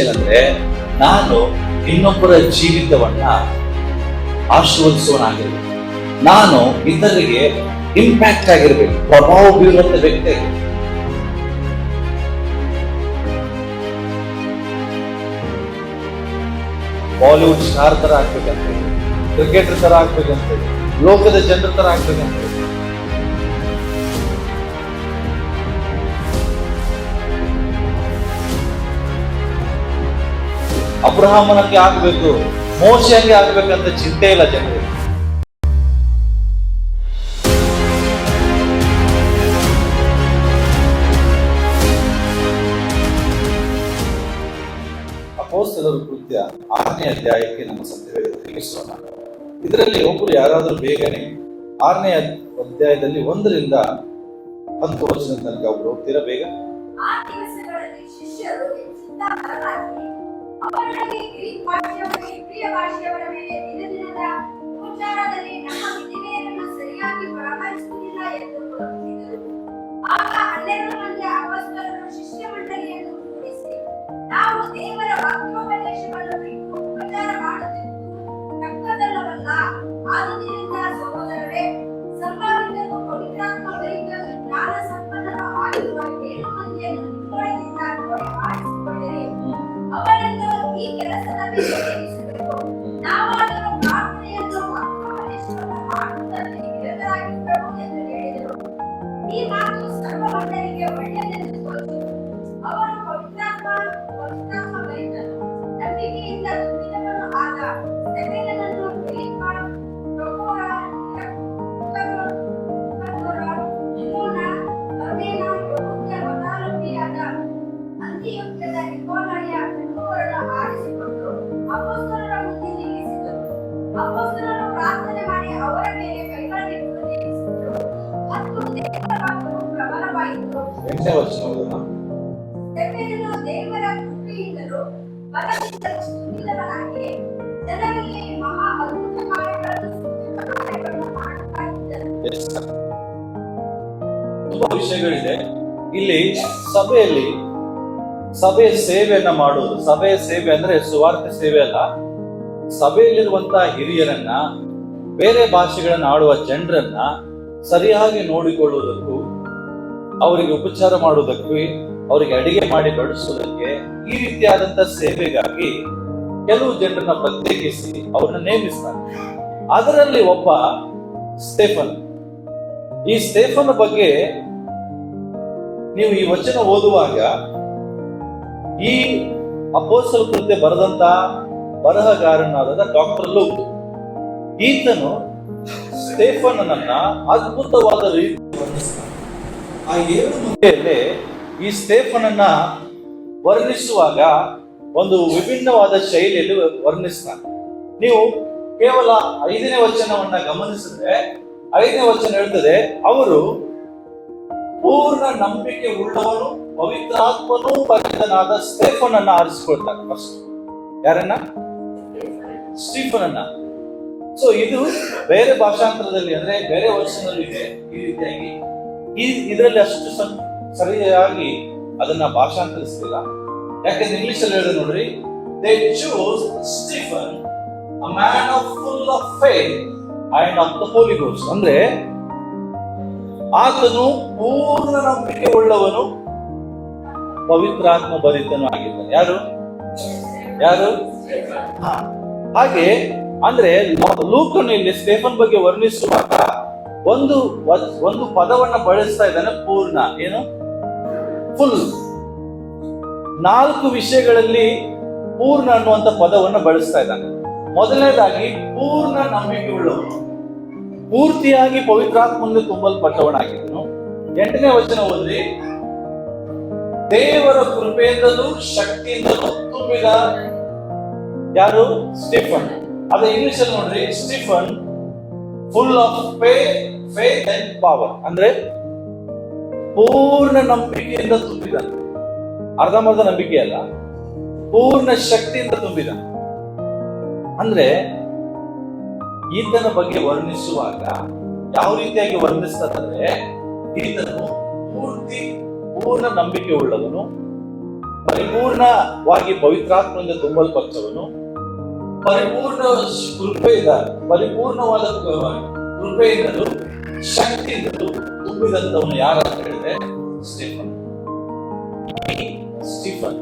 ಏನಂದ್ರೆ ನಾನು ಇನ್ನೊಬ್ಬರ ಜೀವಿತವನ್ನ ಆಶೀರ್ವದಿಸುವನಾಗಿರ್ಬೇಕು. ನಾನು ಇತರರಿಗೆ ಇಂಪ್ಯಾಕ್ಟ್ ಆಗಿರ್ಬೇಕು, ಪ್ರಭಾವ ಬೀರುವಂತ ವ್ಯಕ್ತಿ. ಬಾಲಿವುಡ್ ಸ್ಟಾರ್ ತರ ಆಗ್ಬೇಕಂತ, ಕ್ರಿಕೆಟರ್ ತರ ಆಗ್ಬೇಕಂತ, ಲೋಕದ ಜನರ ತರ ಆಗ್ಬೇಕಂತ. ಅಬ್ರಹಾಮನಂಗೆ ಆಗ್ಬೇಕು, ಮೋಶೆಯಂಗೆ ಆಗ್ಬೇಕಂತ ಚಿಂತೆ ಇಲ್ಲ ಜನರಿಗೆ. ಅಪೊಸ್ತಲರ ಕೃತ್ಯ 6ನೇ ಅಧ್ಯಾಯಕ್ಕೆ ನಮ್ಮ ಸತ್ಯವೇದ ತಿಳಿಸೋಣ. ಇದರಲ್ಲಿ ಒಬ್ಬರು ಯಾರಾದರೂ ಬೇಗನೆ 6ನೇ ಅಧ್ಯಾಯದಲ್ಲಿ 1 ರಿಂದ 10 ವರ್ಷದ ತನಕ ಒಬ್ರು ಹೋಗ್ತೀರಾ ಬೇಗ? ಅವರಲ್ಲಿ ಗ್ರೀಕ್ ಭಾಷೆಯವರಿಗೆ ಪ್ರಿಯ ಭಾಷೆಯವರ ಮೇಲೆ ದಿನದಿನದ ಉಪಚಾರದಲ್ಲಿ ನಮ್ಮ ವಿಧಿಮೆಯನ್ನು ಸರಿಯಾಗಿ ಪರಾಮರಿಸುವುದಿಲ್ಲ ಎಂದು ತೋರಿಸಿದರು. ಆಗ 12 ಮಂದಿ ಅಪೊಸ್ತಲರು ಶಿಷ್ಯ ಮಂಡಳಿಯನ್ನು ಕೂಡಿಸಿ, ನಾವು ದೇವರ ವಾಕ್ಯೋಪದೇಶವನ್ನು ಬಿಟ್ಟು ಉಪಚಾರ ಮಾಡುತ್ತಿದ್ದು ತಕ್ಕದಲ್ಲವಲ್ಲ. ಆದುದರಿಂದ ಸಹೋದರರೇ, ಸಂಭಾವಿತರು ಪವಿತ್ರಾತ್ಮವರಿದ್ದರೂ ಜ್ಞಾನ ಸಂಪನ್ನರು ಆಗಿರುವ 7 ಮಂದಿಯನ್ನು ನಿಮ್ಮೊಳಗಿಂದ ನೋಡಿ ಆರಿಸಿಕೊಳ್ಳಿರಿ. ಅವರನ್ನು ಈ ಕೆಲಸದಲ್ಲಿ ಸೇರಿಸಬೇಕು. ನಾವಾದರೂ ಪ್ರಾರ್ಥನೆಯನ್ನು ವಾಕ್ಯೋಪದೇಶವನ್ನು ಮಾಡುವುದರಲ್ಲಿ ನಿರತರಾಗಿದ್ದೆವು ಎಂದು ಹೇಳಿದರು. ಈ ಮಾತು ಸರ್ವ ಮಂಡಳಿಗೆ ಒಳ್ಳೆಯದೆಂದು ತೋರಿತು. ಅವರು ಪವಿತ್ರಾತ್ಮ ಭರಿತನು, ನಂಬಿಕೆಯಿಂದ ತುಂಬಿದವನು ಆದ ಸ್ತೆಫನನನ್ನು, ಫಿಲಿಪ್ಪ, ಪ್ರೊಕೋರ, ತಿಮೋನ, ಪರ್ಮೇನ, ಯೆಹೂದ್ಯ ಮತಾವಲಂಬಿಯಾದ ಅಂತಿಯೋಕ್ಯದ ನಿಕೋಲಾಯ ಎಂಬುವರನ್ನು ಆರಿಸಿಕೊಂಡು ಅಪೊಸ್ತಲರ ಮುಂದೆ ನಿಲ್ಲಿಸಿದರು. ಅಪೊಸ್ತಲರು ಪ್ರಾರ್ಥನೆ ಮಾಡಿ ಅವರ ಮೇಲೆ ಕೈಗಳನ್ನಿಟ್ಟು ನೇಮಿಸಿದರು. ಮತ್ತು ದೇವರ ವಾಕ್ಯವು ಪ್ರಬಲವಾಯಿತು. ಸ್ತೆಫನನು ದೇವರ ಕೃಪೆಯಿಂದಲೂ ಬಲದಿಂದಲೂ ತುಂಬಿದವನಾಗಿ ಜನರಲ್ಲಿ ಮಹಾ ಅದ್ಭುತ ಕಾರ್ಯಗಳನ್ನು ಮಾಡುತ್ತಾ ಇದ್ದನು. ತುಂಬಾ ವಿಷಯಗಳಿದೆ ಇಲ್ಲಿ. ಸಭೆಯ ಸೇವೆಯನ್ನ ಮಾಡುವುದು. ಸಭೆಯ ಸೇವೆ ಅಂದ್ರೆ ಸುವಾರ್ತೆ ಸೇವೆ ಅಲ್ಲ. ಸಭೆಯಲ್ಲಿರುವಂತಹ ಹಿರಿಯರನ್ನ, ಬೇರೆ ಭಾಷೆಗಳನ್ನ ಆಡುವ ಜನರನ್ನ ಸರಿಯಾಗಿ ನೋಡಿಕೊಳ್ಳುವುದಕ್ಕೂ, ಅವರಿಗೆ ಉಪಚಾರ ಮಾಡುವುದಕ್ಕೂ, ಅವರಿಗೆ ಅಡಿಗೆ ಮಾಡಿ ಬಡಿಸುವುದಕ್ಕೆ, ಈ ರೀತಿಯಾದಂತಹ ಸೇವೆಗಾಗಿ ಕೆಲವು ಜನರನ್ನ ಪ್ರತ್ಯೇಕಿಸಿ ಅವ್ರನ್ನ ನೇಮಿಸ್ತಾರೆ. ಅದರಲ್ಲಿ ಒಬ್ಬ ಸ್ಟೆಫನ್. ಈ ಸ್ಟೆಫನ್ ಬಗ್ಗೆ ನೀವು ಈ ವಚನ ಓದುವಾಗ, ಈ ಅಪೊಸ್ತಲ ಕೃತ್ಯ ಬರೆದಂತ ಬರಹಗಾರನಾದ ಡಾಕ್ಟರ್ ಲೂಕ್, ಈತನು ಸ್ಟೆಫನನನ್ನ ಅದ್ಭುತವಾದ ರೀತಿ ವರ್ಣಿಸ್ತಾನೆ. ಆ 7 ಮಂದಿಯಲ್ಲಿ ಈ ಸ್ಟೆಫನನ್ನ ವರ್ಣಿಸುವಾಗ ಒಂದು ವಿಭಿನ್ನವಾದ ಶೈಲಿಯಲ್ಲಿ ವರ್ಣಿಸ್ತಾನೆ. ನೀವು ಕೇವಲ 5ನೇ ವಚನವನ್ನ ಗಮನಿಸಿದ್ರೆ, 5ನೇ ವಚನ ಹೇಳ್ತದೆ, ಅವರು ಪೂರ್ಣ ನಂಬಿಕೆ ಉಳ್ಳವನು ಪವಿತ್ರಾತ್ಮನೂ ಭರಿತನಾದ ಸ್ಟೆಫನನ್ನ ಆರಿಸಿಕೊಳ್ತಾರೆ. ಫಸ್ಟ್ ಯಾರನ್ನ? ಸ್ಟೀಫನನ್ನ. ಸೊ ಇದು ಬೇರೆ ಭಾಷಾಂತರದಲ್ಲಿ, ಅಂದ್ರೆ ಬೇರೆ ವರ್ಷನಲ್ಲಿ ಇದೆ ಈ ರೀತಿಯಾಗಿ. ಇದರಲ್ಲಿ ಅಷ್ಟು ಸರಿಯಾಗಿ ಅದನ್ನ ಭಾಷಾಂತರಿಸಲಿಲ್ಲ. ಯಾಕಂದ್ರೆ ಇಂಗ್ಲಿಷ್ ಅಲ್ಲಿ ಹೇಳಿದ್ರೆ ನೋಡ್ರಿ, they choose Stephen, a man of full of faith and of the Holy Ghost. ಅಂದ್ರೆ ಆತನು ಪೂರ್ಣ ನಂಬಿಕೆ ಉಳ್ಳವನು, ಪವಿತ್ರಾತ್ಮ ಭರಿತನು ಆಗಿದ್ದಾನೆ. ಯಾರು? ಹಾಗೆ ಅಂದ್ರೆ ಲೂಕನು ಇಲ್ಲಿ ಸ್ಟೆಫನ್ ಬಗ್ಗೆ ವರ್ಣಿಸುವಾಗ ಒಂದು ಪದವನ್ನ ಬಳಸ್ತಾ ಇದ್ದಾನೆ, ಪೂರ್ಣ. ಏನು? ಫುಲ್. 4 ವಿಷಯಗಳಲ್ಲಿ ಪೂರ್ಣ ಅನ್ನುವಂತ ಪದವನ್ನ ಬಳಸ್ತಾ ಇದ್ದಾನೆ. ಮೊದಲನೇದಾಗಿ ಪೂರ್ಣ ನಂಬಿಕೆ ಉಳ್ಳವನು, ಪೂರ್ತಿಯಾಗಿ ಪವಿತ್ರಾತ್ಮನಿಂದ ತುಂಬಲ್ಪಟ್ಟವನಾಗಿದ್ದನು. 8ನೇ ವಚನ ಓದಿ, ದೇವರ ಕೃಪೆಯಿಂದಲೂ ಶಕ್ತಿಯಿಂದಲೂ ತುಂಬಿದ. ಯಾರು? ಸ್ಟೀಫನ್. ಅದೇ ಇಂಗ್ಲಿಷ್ ಅಲ್ಲಿ ನೋಡ್ರಿ, Stephen full of faith and power. ಅಂದ್ರೆ ಪೂರ್ಣ ನಂಬಿಕೆಯಿಂದ ತುಂಬಿದ. ಅರ್ಧಂಬರ್ಧ ನಂಬಿಕೆ ಅಲ್ಲ, ಪೂರ್ಣ ಶಕ್ತಿಯಿಂದ ತುಂಬಿದ. ಅಂದ್ರೆ ಈತನ ಬಗ್ಗೆ ವರ್ಣಿಸುವಾಗ ಯಾವ ರೀತಿಯಾಗಿ ವರ್ಣಿಸ್ತದಂದ್ರೆ, ಈತನು ಪೂರ್ಣ ನಂಬಿಕೆ ಉಳ್ಳವನು, ಪರಿಪೂರ್ಣವಾಗಿ ಪವಿತ್ರಾತ್ಮದಿಂದ ತುಂಬಲ್ಪಟ್ಟವನು, ಪರಿಪೂರ್ಣ ಪರಿಪೂರ್ಣವಾದ ಕೃಪೆಯಿಂದಲೂ ಶಕ್ತಿಯಿಂದಲೂ ತುಂಬಿದಂತವನು ಯಾರು ಅಂತ ಹೇಳಿದ್ರೆ ಸ್ಟೀಫನ್. ಸ್ಟೀಫನ್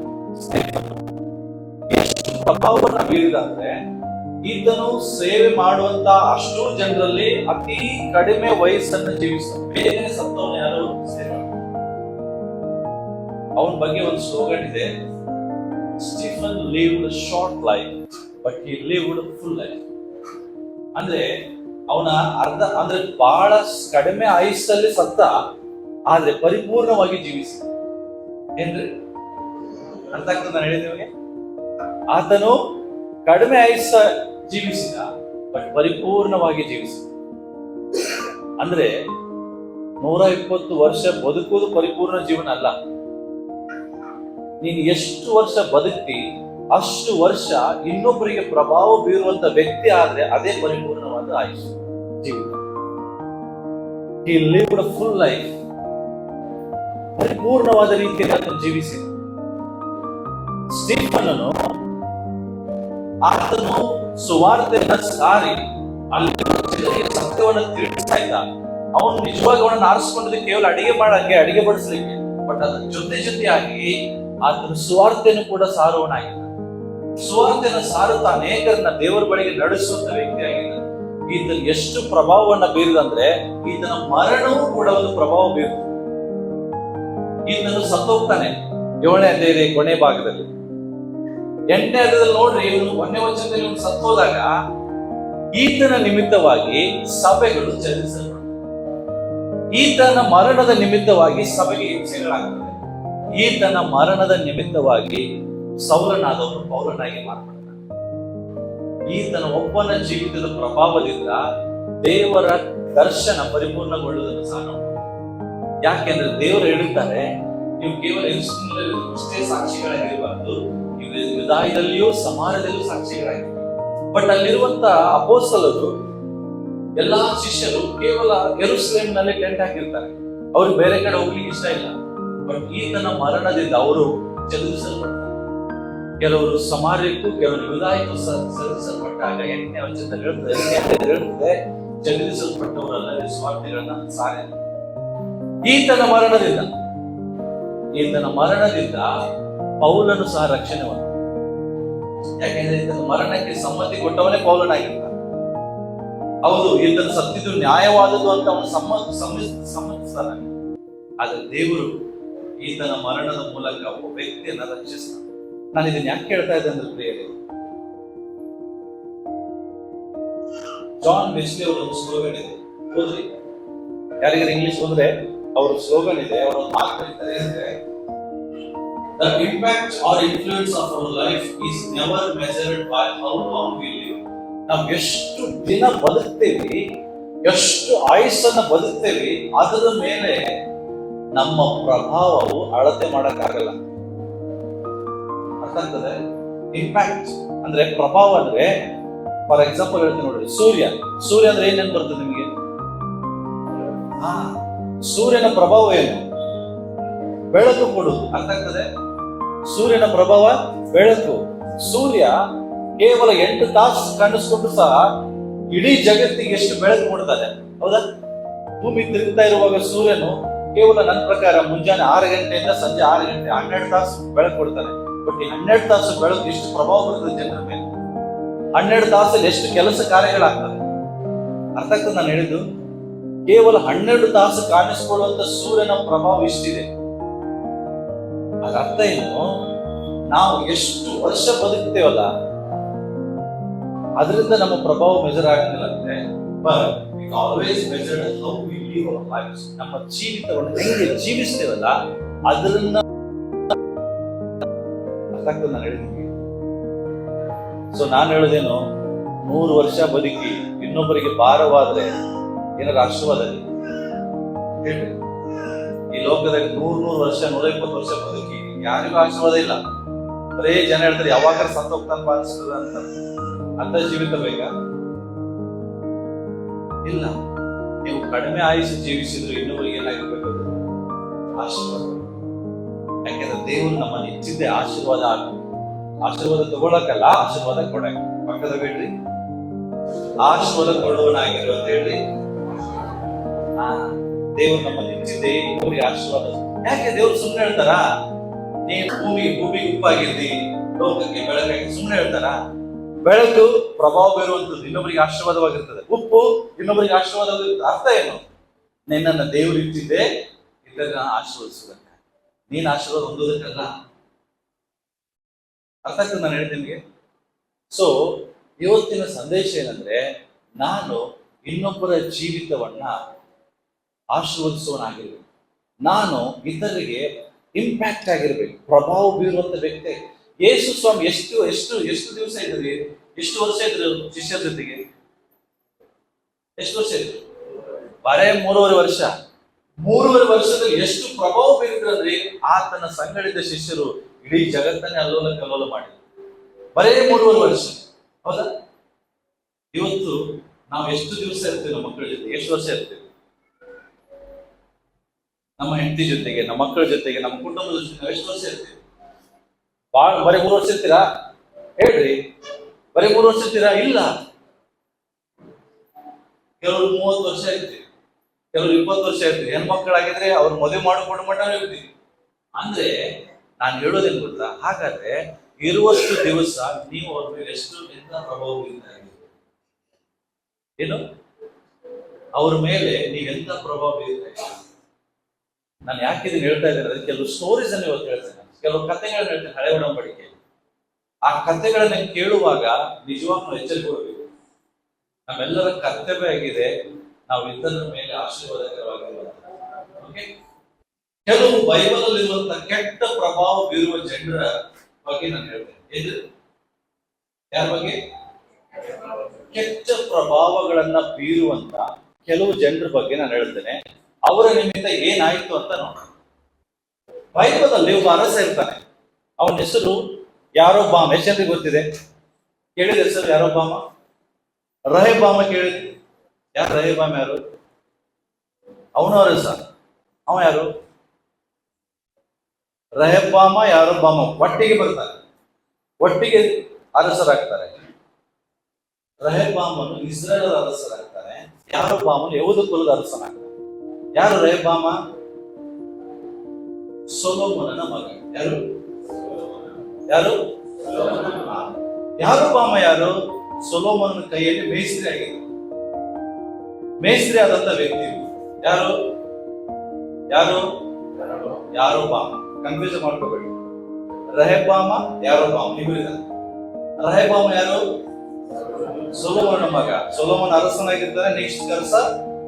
ಎಷ್ಟು ಪ್ರಭಾವವನ್ನು ಬೀರಿದ ಅಂದ್ರೆ, ಈತನು ಸೇವೆ ಮಾಡುವಂತ ಅಷ್ಟು ಜನರಲ್ಲಿ ಅತಿ ಕಡಿಮೆ ವಯಸ್ಸನ್ನು ಜೀವಿಸ್ತಾನೆ. ಬೇಗನೆ ಸತ್ತವನು ಯಾರು? ಸ್ಟೀಫನ್. ಅವನ ಬಗ್ಗೆ ಒಂದು ಸ್ಲೋಗನ್ ಇದೆ, Stephen lived short life but he lived full life. ಅಂದ್ರೆ ಅವನ ಅಂದ್ರೆ ಬಹಳ ಕಡಿಮೆ ಆಯುಸ್ಸಲ್ಲಿ ಸತ್ತ, ಆದ್ರೆ ಪರಿಪೂರ್ಣವಾಗಿ ಜೀವಿಸ. ಏನ್ರಿ ಅರ್ಥ ಆಗ್ತದೆ ನಾನು ಹೇಳಿದ್ದೇವೆ? ಆತನು ಕಡಿಮೆ ಆಯುಸ್ಸ ಜೀವಿಸಿದ, ಬಟ್ ಪರಿಪೂರ್ಣವಾಗಿ ಜೀವಿಸಿದ. ಅಂದ್ರೆ 120 ವರ್ಷ ಬದುಕುವುದು ಪರಿಪೂರ್ಣ ಜೀವನ ಅಲ್ಲ. ನೀನು ಎಷ್ಟು ವರ್ಷ ಬದುಕ್ತಿ ಅಷ್ಟು ವರ್ಷ ಇನ್ನೊಬ್ಬರಿಗೆ ಪ್ರಭಾವ ಬೀರುವಂತ ವ್ಯಕ್ತಿ ಆದ್ರೆ ಅದೇ ಪರಿಪೂರ್ಣವಾದ ಆಯುಷ್ ಜೀವಿತ. He lived a full life. ಪರಿಪೂರ್ಣವಾದ ರೀತಿಯಲ್ಲಿ ಆತನು ಜೀವಿಸಿ. ಸ್ಟೀಫನನು ಆತನು ಸುವಾರ್ತೆಯನ್ನ ಸಾರಿ ಅಲ್ಲಿ ಜನರಿಗೆ ಸತ್ಯವನ್ನು ತಿಳಿಸ್ತಾ ಇದ್ದ. ಅವನು ನಿಜವಾಗಿ ಅವನನ್ನು ಆರಿಸಿಕೊಂಡದ್ದು ಕೇವಲ ಅಡಿಗೆ ಬಡಿಸ್ಲಿಕ್ಕೆ, ಬಟ್ ಅದ್ರ ಜೊತೆಯಾಗಿ ಆತನು ಸುವಾರ್ತೆಯನ್ನು ಕೂಡ ಸಾರುವನಾಗಿದ್ದ. ಸುವಾರ್ತೆಯನ್ನು ಸಾರುತ್ತಾ ಅನೇಕರನ್ನ ದೇವರ ಬಳಿಗೆ ನಡೆಸುವಂತ ವ್ಯಕ್ತಿಯಾಗಿದ್ದ. ಈತನ ಎಷ್ಟು ಪ್ರಭಾವವನ್ನ ಬೀರಿದಂದ್ರೆ, ಈತನ ಮರಣವೂ ಕೂಡ ಒಂದು ಪ್ರಭಾವ ಬೀರಿದ. ಈತನು ಸತ್ತೋಗ್ತಾನೆ 7ನೇ ಅಧ್ಯಾಯದ ಕೊನೆ ಭಾಗದಲ್ಲಿ. 8ನೇ ಅಧ್ಯಾಯದಲ್ಲಿ ನೋಡ್ರಿ, ಇವನು 1ನೇ ವಚನದಲ್ಲಿ ಇವನು ಸತ್ತೋದಾಗ ಈತನ ನಿಮಿತ್ತವಾಗಿ ಸಭೆಗಳು ಚಲಿಸಲ್ಪಡುತ್ತವೆ. ಈತನ ಮರಣದ ನಿಮಿತ್ತವಾಗಿ ಸಭೆಗೆ ಹಿಂಸೆಗಳಾಗ್ತದೆ. ಈತನ ಮರಣದ ನಿಮಿತ್ತವಾಗಿ ಸೌಲನಾದವನು ಪೌಲನಾಗಿ ಮಾರ್ಪಡ್ತಾನೆ. ಈತನ ಒಬ್ಬನ ಜೀವಿತದ ಪ್ರಭಾವದಿಂದ ದೇವರ ದರ್ಶನ ಪರಿಪೂರ್ಣಗೊಳ್ಳುವುದನ್ನು ಸಹ ನೋಡ್ಬೋದು. ಯಾಕೆಂದ್ರೆ ದೇವರು ಹೇಳಿದ್ದಾರೆ, ನೀವು ಕೇವಲ ಅಷ್ಟೇ ಸಾಕ್ಷಿಗಳಾಗಿರಬಾರ್ದು, ಯುದಾಯದಲ್ಲಿಯೂ ಸಮಾಜದಲ್ಲಿಯೂ ಸಾಕ್ಷಿಗಳಾಗಿರ್ಬೇಕು. ಬಟ್ ಅಲ್ಲಿರುವಂತ ಅಪೊಸ್ತಲರು ಎಲ್ಲಾ ಶಿಷ್ಯರು ಕೇವಲ ಯೆರೂಸಲೇಮಿನಲ್ಲಿ ಟೆಂಟ್ ಹಾಕಿರ್ತಾರೆ. ಅವ್ರಿಗೆ ಬೇರೆ ಕಡೆ ಹೋಗ್ಲಿಕ್ಕೆ ಇಷ್ಟ ಇಲ್ಲ. ಬಟ್ ಈತನ ಮರಣದಿಂದ ಅವರು ಚದುರಿಸಲ್ಪಡ್ತಾರೆ. ಕೆಲವರು ಸಮಾರ್ಯಕ್ಕೂ ಕೆಲವರು ಯುದಾಯಕ್ಕೂ ಚದುರಿಸಲ್ಪಟ್ಟಾಗ 8ನೇ ವಚನದಲ್ಲಿ ಹೇಳ್ತದೆ, ಚದುರಿಸಲ್ಪಟ್ಟವರೆಲ್ಲ ಸ್ವಾರ್ಥಿಗಳನ್ನ ಸಾರಿ. ಈತನ ಮರಣದಿಂದ ಪೌಲನು ಸಹ ರಕ್ಷಣೆ ಹೊಂದ. ಯಾಕೆಂದ್ರೆ ಈತನ ಮರಣಕ್ಕೆ ಸಮ್ಮತಿ ಕೊಟ್ಟವನೇ ಪೌಲನಾಗಿರ್ತಾನೆ. ಹೌದು, ಈತನ ಸತ್ತಿದ್ದು ನ್ಯಾಯವಾದದ್ದು ಅಂತ ಅವನು ಸಮ್ಮತಿಸ್ತಾನೆ. ಆದ್ರೆ ದೇವರು ಈತನ ಮರಣದ ಮೂಲಕ ಒಬ್ಬ ವ್ಯಕ್ತಿಯನ್ನ ರಕ್ಷಿಸ್ತಾನೆ. ನಾನು ಇದನ್ನ ಯಾಕೆ ಕೇಳ್ತಾ ಇದ್ದೆ ಅಂದ್ರೆ ಪ್ರಿಯರೇ, ಜಾನ್ ವೆಸ್ಲಿ ಅವರ ಒಂದು ಸ್ಲೋಗನ್ ಇದೆ, ಹೋದ್ರಿ ಯಾರಿಗಾರ ಇಂಗ್ಲಿಷ್ ಹೋದ್ರೆ ಅವ್ರ ಸ್ಲೋಗನ್ ಇದೆ, ಅವರ ಒಂದು ಮಾತು ಹೇಳ್ತಾರೆ, the impact or influence of our life is never measured by how long we live. ನಾವು ಎಷ್ಟು ದಿನ ಬದುಕ್ತೇವೆ, ಎಷ್ಟು ಆಯುಸ್ಸನ್ನ ಬದುಕ್ತೇವೆ, ಅದರ ಮೇಲೆ ನಮ್ಮ ಪ್ರಭಾವವು ಅಳತೆ ಮಾಡಕ್ಕಾಗಲ್ಲ. ಅರ್ಥ ಆಗ್ತದೆ? ಇಂಪ್ಯಾಕ್ಟ್ ಅಂದ್ರೆ ಪ್ರಭಾವ ಅಂದ್ರೆ, ಫಾರ್ ಎಕ್ಸಾಂಪಲ್ ಹೇಳ್ತೀನಿ ನೋಡ್ರಿ, ಸೂರ್ಯ ಅಂದ್ರೆ ಏನೇನು ಬರ್ತದೆ ನಿಮಗೆ? ಸೂರ್ಯನ ಪ್ರಭಾವ ಏನು? ಬೆಳಕು ಕೊಡುದು. ಅರ್ಥ ಆಗ್ತದೆ? ಸೂರ್ಯನ ಪ್ರಭಾವ ಬೆಳಕು. ಸೂರ್ಯ ಕೇವಲ 8 ತಾಸು ಕಾಣಿಸ್ಕೊಂಡು ಸಹ ಇಡೀ ಜಗತ್ತಿಗೆ ಎಷ್ಟು ಬೆಳಕು ಕೊಡ್ತಾನೆ, ಹೌದಾ? ಭೂಮಿ ತಿರುಗ್ತಾ ಇರುವಾಗ ಸೂರ್ಯನು ಕೇವಲ ನನ್ನ ಪ್ರಕಾರ ಮುಂಜಾನೆ 6 ಗಂಟೆಯಿಂದ ಸಂಜೆ 6 ಗಂಟೆ 12 ತಾಸು ಬೆಳಕು ಕೊಡ್ತಾನೆ. ಬಟ್ ಈ 12 ತಾಸು ಬೆಳಕು ಎಷ್ಟು ಪ್ರಭಾವ ಬರ್ತದೆ ಜನರ ಮೇಲೆ? 12 ತಾಸಲ್ಲಿ ಎಷ್ಟು ಕೆಲಸ ಕಾರ್ಯಗಳಾಗ್ತದೆ? ಅರ್ಥ ಆಗ್ತದೆ ನಾನು ಹೇಳಿದ್ದು? ಕೇವಲ 12 ತಾಸು ಕಾಣಿಸ್ಕೊಳ್ಳುವಂತ ಸೂರ್ಯನ ಪ್ರಭಾವ ಇಷ್ಟಿದೆ. ಅದರ ಅರ್ಥ ಏನು? ನಾವು ಎಷ್ಟು ವರ್ಷ ಬದುಕ್ತೇವಲ್ಲ, ಅದರಿಂದ ನಮ್ಮ ಪ್ರಭಾವ ಮೆಜರ್ ಆಗಂಗಿಲ್ಲ. ಅಂದ್ರೆ always measured how we live our lives. ನಮ್ಮ ಜೀವಿತವನ್ನು ಹೆಂಗೆ ಜೀವಿಸ್ತೇವಲ್ಲ ಅದನ್ನ ಅರ್ಥ ಆಗ್ತದೆ ನಾನು ಹೇಳಿದ್ದೀನಿ. ಸೊ ನಾನು ಹೇಳೋದೇನು, 100 ವರ್ಷ ಬದುಕಿ ಇನ್ನೊಬ್ಬರಿಗೆ ಭಾರವಾದ್ರೆ ಏನಾದ್ರು ಆಶೀರ್ವಾದ ಹೇಳ್ರಿ. ಈ ಲೋಕದಾಗ 100 ವರ್ಷ 120 ವರ್ಷ ಬದುಕಿ ಯಾರಿಗೂ ಆಶೀರ್ವಾದ ಇಲ್ಲ. ಬರೇ ಜನ ಹೇಳ್ತಾರೆ ಯಾವಾಗ ಸತ್ತೋಗ್ತಾನಪ್ಪ ಅನ್ಸ್ತದ ಅಂತ ಜೀವಿತ ಬೇಕಾ? ಇಲ್ಲ. ನೀವು ಕಡಿಮೆ ಆಯುಷ್ಯ ಜೀವಿಸಿದ್ರು ಇನ್ನೊಬ್ಬರಿಗೆ ಏನಾಗಿರ್ಬೇಕು? ಆಶೀರ್ವಾದ. ಯಾಕೆಂದ್ರೆ ದೇವರು ನಮ್ಮನ್ನು ಹೆಚ್ಚಿದ್ದೆ ಆಶೀರ್ವಾದ ತಗೊಳಕಲ್ಲ, ಆಶೀರ್ವಾದ ಕೊಡಕ್ಕೆ. ಪಕ್ಕದ ಬೇಡ್ರಿ, ಆಶೀರ್ವಾದ ಕೊಡುವನಾಗಿರು ಅಂತ ಹೇಳ್ರಿ. ದೇವರು ನಮ್ಮನ್ನು ಹೆಚ್ಚಿದ್ದೆ ಇನ್ನೊಬ್ಬರಿಗೆ ಆಶೀರ್ವಾದ. ಯಾಕೆ ದೇವ್ರು ಸುಮ್ಮನೆ ಹೇಳ್ತಾರ? ನೀವು ಭೂಮಿಗೆ ಉಪ್ಪಾಗಿರ್ರಿ, ಲೋಕಕ್ಕೆ ಬೆಳಕಾಗಿ ಸುಮ್ಮನೆ ಹೇಳ್ತಾರ? ಬೆಳಕು ಪ್ರಭಾವ ಬೀರುವಂತದ್ದು, ಇನ್ನೊಬ್ಬರಿಗೆ ಆಶೀರ್ವಾದವಾಗಿರ್ತದೆ. ಉಪ್ಪು ಇನ್ನೊಬ್ಬರಿಗೆ ಆಶೀರ್ವಾದವಾಗಿರ್ತದೆ. ಅರ್ಥ ಏನು? ನಿನ್ನನ್ನು ದೇವರು ಇಟ್ಟಿದ್ದೆ ಇದನ್ನ ಆಶೀರ್ವದಿಸುವುದಕ್ಕೆ, ನೀನ್ ಆಶೀರ್ವಾದ ಹೊಂದೋದಕ್ಕಲ್ಲ. ಅರ್ಥ ಆಗ್ತದೆ ನಾನು ಹೇಳ್ತೀನಿ ನಿಮಗೆ? ಸೊ ಇವತ್ತಿನ ಸಂದೇಶ ಏನಂದ್ರೆ, ನಾನು ಇನ್ನೊಬ್ಬರ ಜೀವಿತವನ್ನ ಆಶೀರ್ವದಿಸುವನಾಗಿರ್ಬೇಕು. ನಾನು ಇತರರಿಗೆ ಇಂಪ್ಯಾಕ್ಟ್ ಆಗಿರ್ಬೇಕು, ಪ್ರಭಾವ ಬೀರುವಂತ ವ್ಯಕ್ತಿ. ಯೇಸು ಸ್ವಾಮಿ ಎಷ್ಟು ದಿವಸ ಇದ್ರಿ? ಎಷ್ಟು ವರ್ಷ ಇದ್ರು ಶಿಷ್ಯರ ಜೊತೆಗೆ? ಎಷ್ಟು ವರ್ಷ ಇದ್ರು? ಬರೇ 3.5 ವರ್ಷ. 3.5 ವರ್ಷದಲ್ಲಿ ಎಷ್ಟು ಪ್ರಭಾವ ಬೀರಿದ್ರಂದ್ರೆ, ಆತನ ಸಂಗಡಿತ ಶಿಷ್ಯರು ಇಡೀ ಜಗತ್ತನ್ನೇ ಅಲ್ಲೋಲ ಕಲ್ಲೋಲ ಮಾಡಿದ್ರು. ಬರೇ 3.5 ವರ್ಷ. ಹೌದಾ? ಇವತ್ತು ನಾವು ಎಷ್ಟು ದಿವಸ ಇರ್ತೀವಿ ನಮ್ಮ ಮಕ್ಕಳ ಜೊತೆ? ಎಷ್ಟು ವರ್ಷ ಇರ್ತೀವಿ? ನಮ್ಮ ಹೆಂಡತಿ ಜೊತೆಗೆ, ನಮ್ಮ ಮಕ್ಕಳ ಜೊತೆಗೆ, ನಮ್ಮ ಕುಟುಂಬದ ಜೊತೆ ನಾವು ಎಷ್ಟು ವರ್ಷ ಇರ್ತೀವಿ? ಬರೀ 3 ವರ್ಷ ಇರ್ತೀರಾ? ಹೇಳ್ರಿ, ಬರೀ 3 ವರ್ಷ ಇರ್ತೀರಾ? ಇಲ್ಲ, ಕೆಲವರು 30 ವರ್ಷ ಇರ್ತೀವಿ, ಕೆಲವರು 20 ವರ್ಷ ಇರ್ತೀವಿ. ಹೆಣ್ಮಕ್ಳಾಗಿದ್ರೆ ಅವ್ರು ಮದುವೆ ಮಾಡಿಕೊಂಡು ಮಟ್ಟ ಇರ್ತೀವಿ. ಅಂದ್ರೆ ನಾನು ಹೇಳೋದೇನು ಗೊತ್ತಾ? ಹಾಗಾದ್ರೆ ಇರುವಷ್ಟು ದಿವಸ ನೀವು ಅವ್ರ ಮೇಲೆ ಎಷ್ಟು ಎಂತ ಪ್ರಭಾವ ಬೀರ್ತಾ ಇದ್ದೀರಿ? ಏನು ಅವ್ರ ಮೇಲೆ ನೀವೆಂತ ಪ್ರಭಾವ ಬೀರ್ತಾ ಇದ್ದೀರಿ? ನಾನು ಯಾಕೆ ಇದನ್ನ ಹೇಳ್ತಾ ಇದ್ದೇನೆ ಅಂದ್ರೆ, ಕೆಲವು ಸ್ಟೋರೀಸ್ ಅನ್ನು ಇವತ್ತು ಹೇಳ್ತೇನೆ, ಕೆಲವು ಕಥೆಗಳನ್ನ ಹೇಳ್ತೇನೆ, ಹಳೆ ಒಡಂಬಡಿಕೆ. ಆ ಕಥೆಗಳನ್ನ ಕೇಳುವಾಗ ನಿಜವಾಗ್ಲೂ ಎಚ್ಚರಿಕೆ ಕೊಡಬೇಕು. ನಮ್ಮೆಲ್ಲರ ಕರ್ತವ್ಯ ಆಗಿದೆ ನಾವು ಇತರರ ಮೇಲೆ ಆಶೀರ್ವಾದಕರವಾಗಿರುವಂತ. ಓಕೆ, ಕೆಲವು ಬೈಬಲ್ ಅಲ್ಲಿ ಇರುವಂತಹ ಕೆಟ್ಟ ಪ್ರಭಾವ ಬೀರುವ ಜನರ ಬಗ್ಗೆ ನಾನು ಹೇಳ್ತೇನೆ. ಇದು ಯಾರ ಬಗ್ಗೆ? ಕೆಟ್ಟ ಪ್ರಭಾವಗಳನ್ನ ಬೀರುವಂತ ಕೆಲವು ಜನರ ಬಗ್ಗೆ ನಾನು ಹೇಳ್ತೇನೆ. ಅವರ ನಿಮಿತ್ತ ಏನಾಯ್ತು ಅಂತ ನೋಡೋಣ. ಬೈಬಲ್ ಅಲ್ಲಿ ಒಬ್ಬ ಅರಸ ಇರ್ತಾನೆ. ಅವನ ಹೆಸರು ಯಾರೊಬ್ಬಾಮ. ಎಷ್ಟು ಜನರಿಗೆ ಗೊತ್ತಿದೆ? ಕೇಳಿದ ಹೆಸರು ಯಾರೊಬ್ಬಾಮ? ರಹೆಬಾಮ ಕೇಳಿದ್ರಿ? ಯಾರು ರಹೆಬಾಮ? ಯಾರು? ಅವನು ಅರಸ. ಅವ ಯಾರು? ರಹೆಬಾಮ ಯಾರೊಬ್ಬಾಮ ಒಟ್ಟಿಗೆ ಬರ್ತಾರೆ, ಒಟ್ಟಿಗೆ ಅರಸರಾಗ್ತಾರೆ. ರಹೆಬಾಮನು ಇಸ್ರೇಲರ ಅರಸರಾಗ್ತಾನೆ, ಯಾರೊಬ್ಬಾಮನು ಯಹೂದ ಕುಲದ ಅರಸನಾಗ್ತಾನೆ. ಯಾರು ರಹೆಬಾಮ? ಸೊಲೊಮೋನನ ಮಗ. ಯಾರು? ಯಾರೊಬ್ಬಾಮ ಯಾರು? ಸೊಲೊಮೋನನ ಕೈಯಲ್ಲಿ ಮೇಸ್ತ್ರಿ ಆಗಿದ್ರು. ಮೇಸ್ತ್ರಿ ಆದಂತ ವ್ಯಕ್ತಿ ಯಾರು? ಯಾರೊಬ್ಬಾಮ. ಕನ್ಫ್ಯೂಸ್ ಮಾಡ್ಕೋಬೇಡಿ. ರಹೆಬಾಮ, ಯಾರೊಬ್ಬಾಮ ಇಬ್ಬರಿದ್ದಾರೆ. ರಹೆಬಾಮ ಯಾರು? ಸೊಲೊಮೋನನ ಮಗ. ಸೊಲೊಮೋನ ಅರಸನಾಗಿರ್ತಾನೆ. ನೆಕ್ಸ್ಟ್ ಅರಸ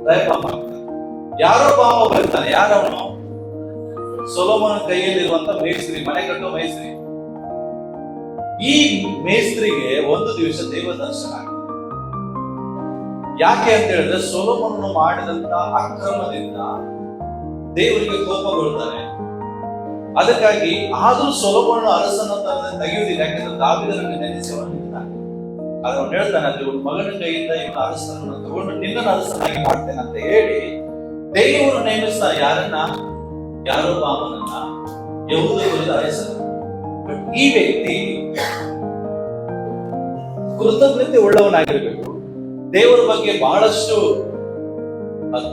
ರಹೆಬಾಮ ಆಗ್ತಾನೆ. ಯಾರೊಬ್ಬಾಮ ಬರ್ತಾನೆ. ಯಾರವನು? ಸೊಲೊಮೋನ ಕೈಯಲ್ಲಿರುವಂತ ಮೇಸ್ತ್ರಿ, ಮನೆ ಕಟ್ಟುವ ಮೇಸ್ತ್ರಿ. ಈ ಮೇಸ್ತ್ರಿಗೆ ಒಂದು ದಿವಸ ದೇವ ದರ್ಶನ ಆಗ್ತದೆ. ಯಾಕೆ ಅಂತ ಹೇಳಿದ್ರೆ, ಸೊಲೊಮೋನನು ಮಾಡಿದಂತ ಅಕ್ರಮದಿಂದ ದೇವರಿಗೆ ಕೋಪಗೊಳ್ತಾನೆ. ಅದಕ್ಕಾಗಿ ಆದ್ರೂ ಸೊಲೊಮೋನನ ಅರಸನ ತೆಗೆಯುವುದಿಲ್ಲ. ಯಾಕಂದ್ರೆ ದಾವೀದನನ್ನು ನೆನೆಸಿ ಅವನಿದ್ದಾನೆ. ಆದ್ರೆ ಅವನು ಹೇಳ್ತಾನೆ, ಅದ್ರ ಒಂದು ಮಗನ ಕೈಯಿಂದ ಇವನ ಅರಸನನ್ನು ತಗೊಂಡು ನಿನ್ನನ್ನು ಅರಸನಾಗಿ ಮಾಡ್ತೇನೆ ಅಂತ ಹೇಳಿ ದೇವರು ನೇಮಿಸ್ತಾನೆ. ಯಾರನ್ನ? ಯಾರೊಬ್ಬಾಮನನ್ನ, ಯಹೂದ ಕುಲದ ಅರಸನ. ಈ ವ್ಯಕ್ತಿ ಕೃತಜ್ಞತೆ ಉಳ್ಳವನಾಗಿರ್ಬೇಕು. ದೇವರ ಬಗ್ಗೆ ಬಹಳಷ್ಟು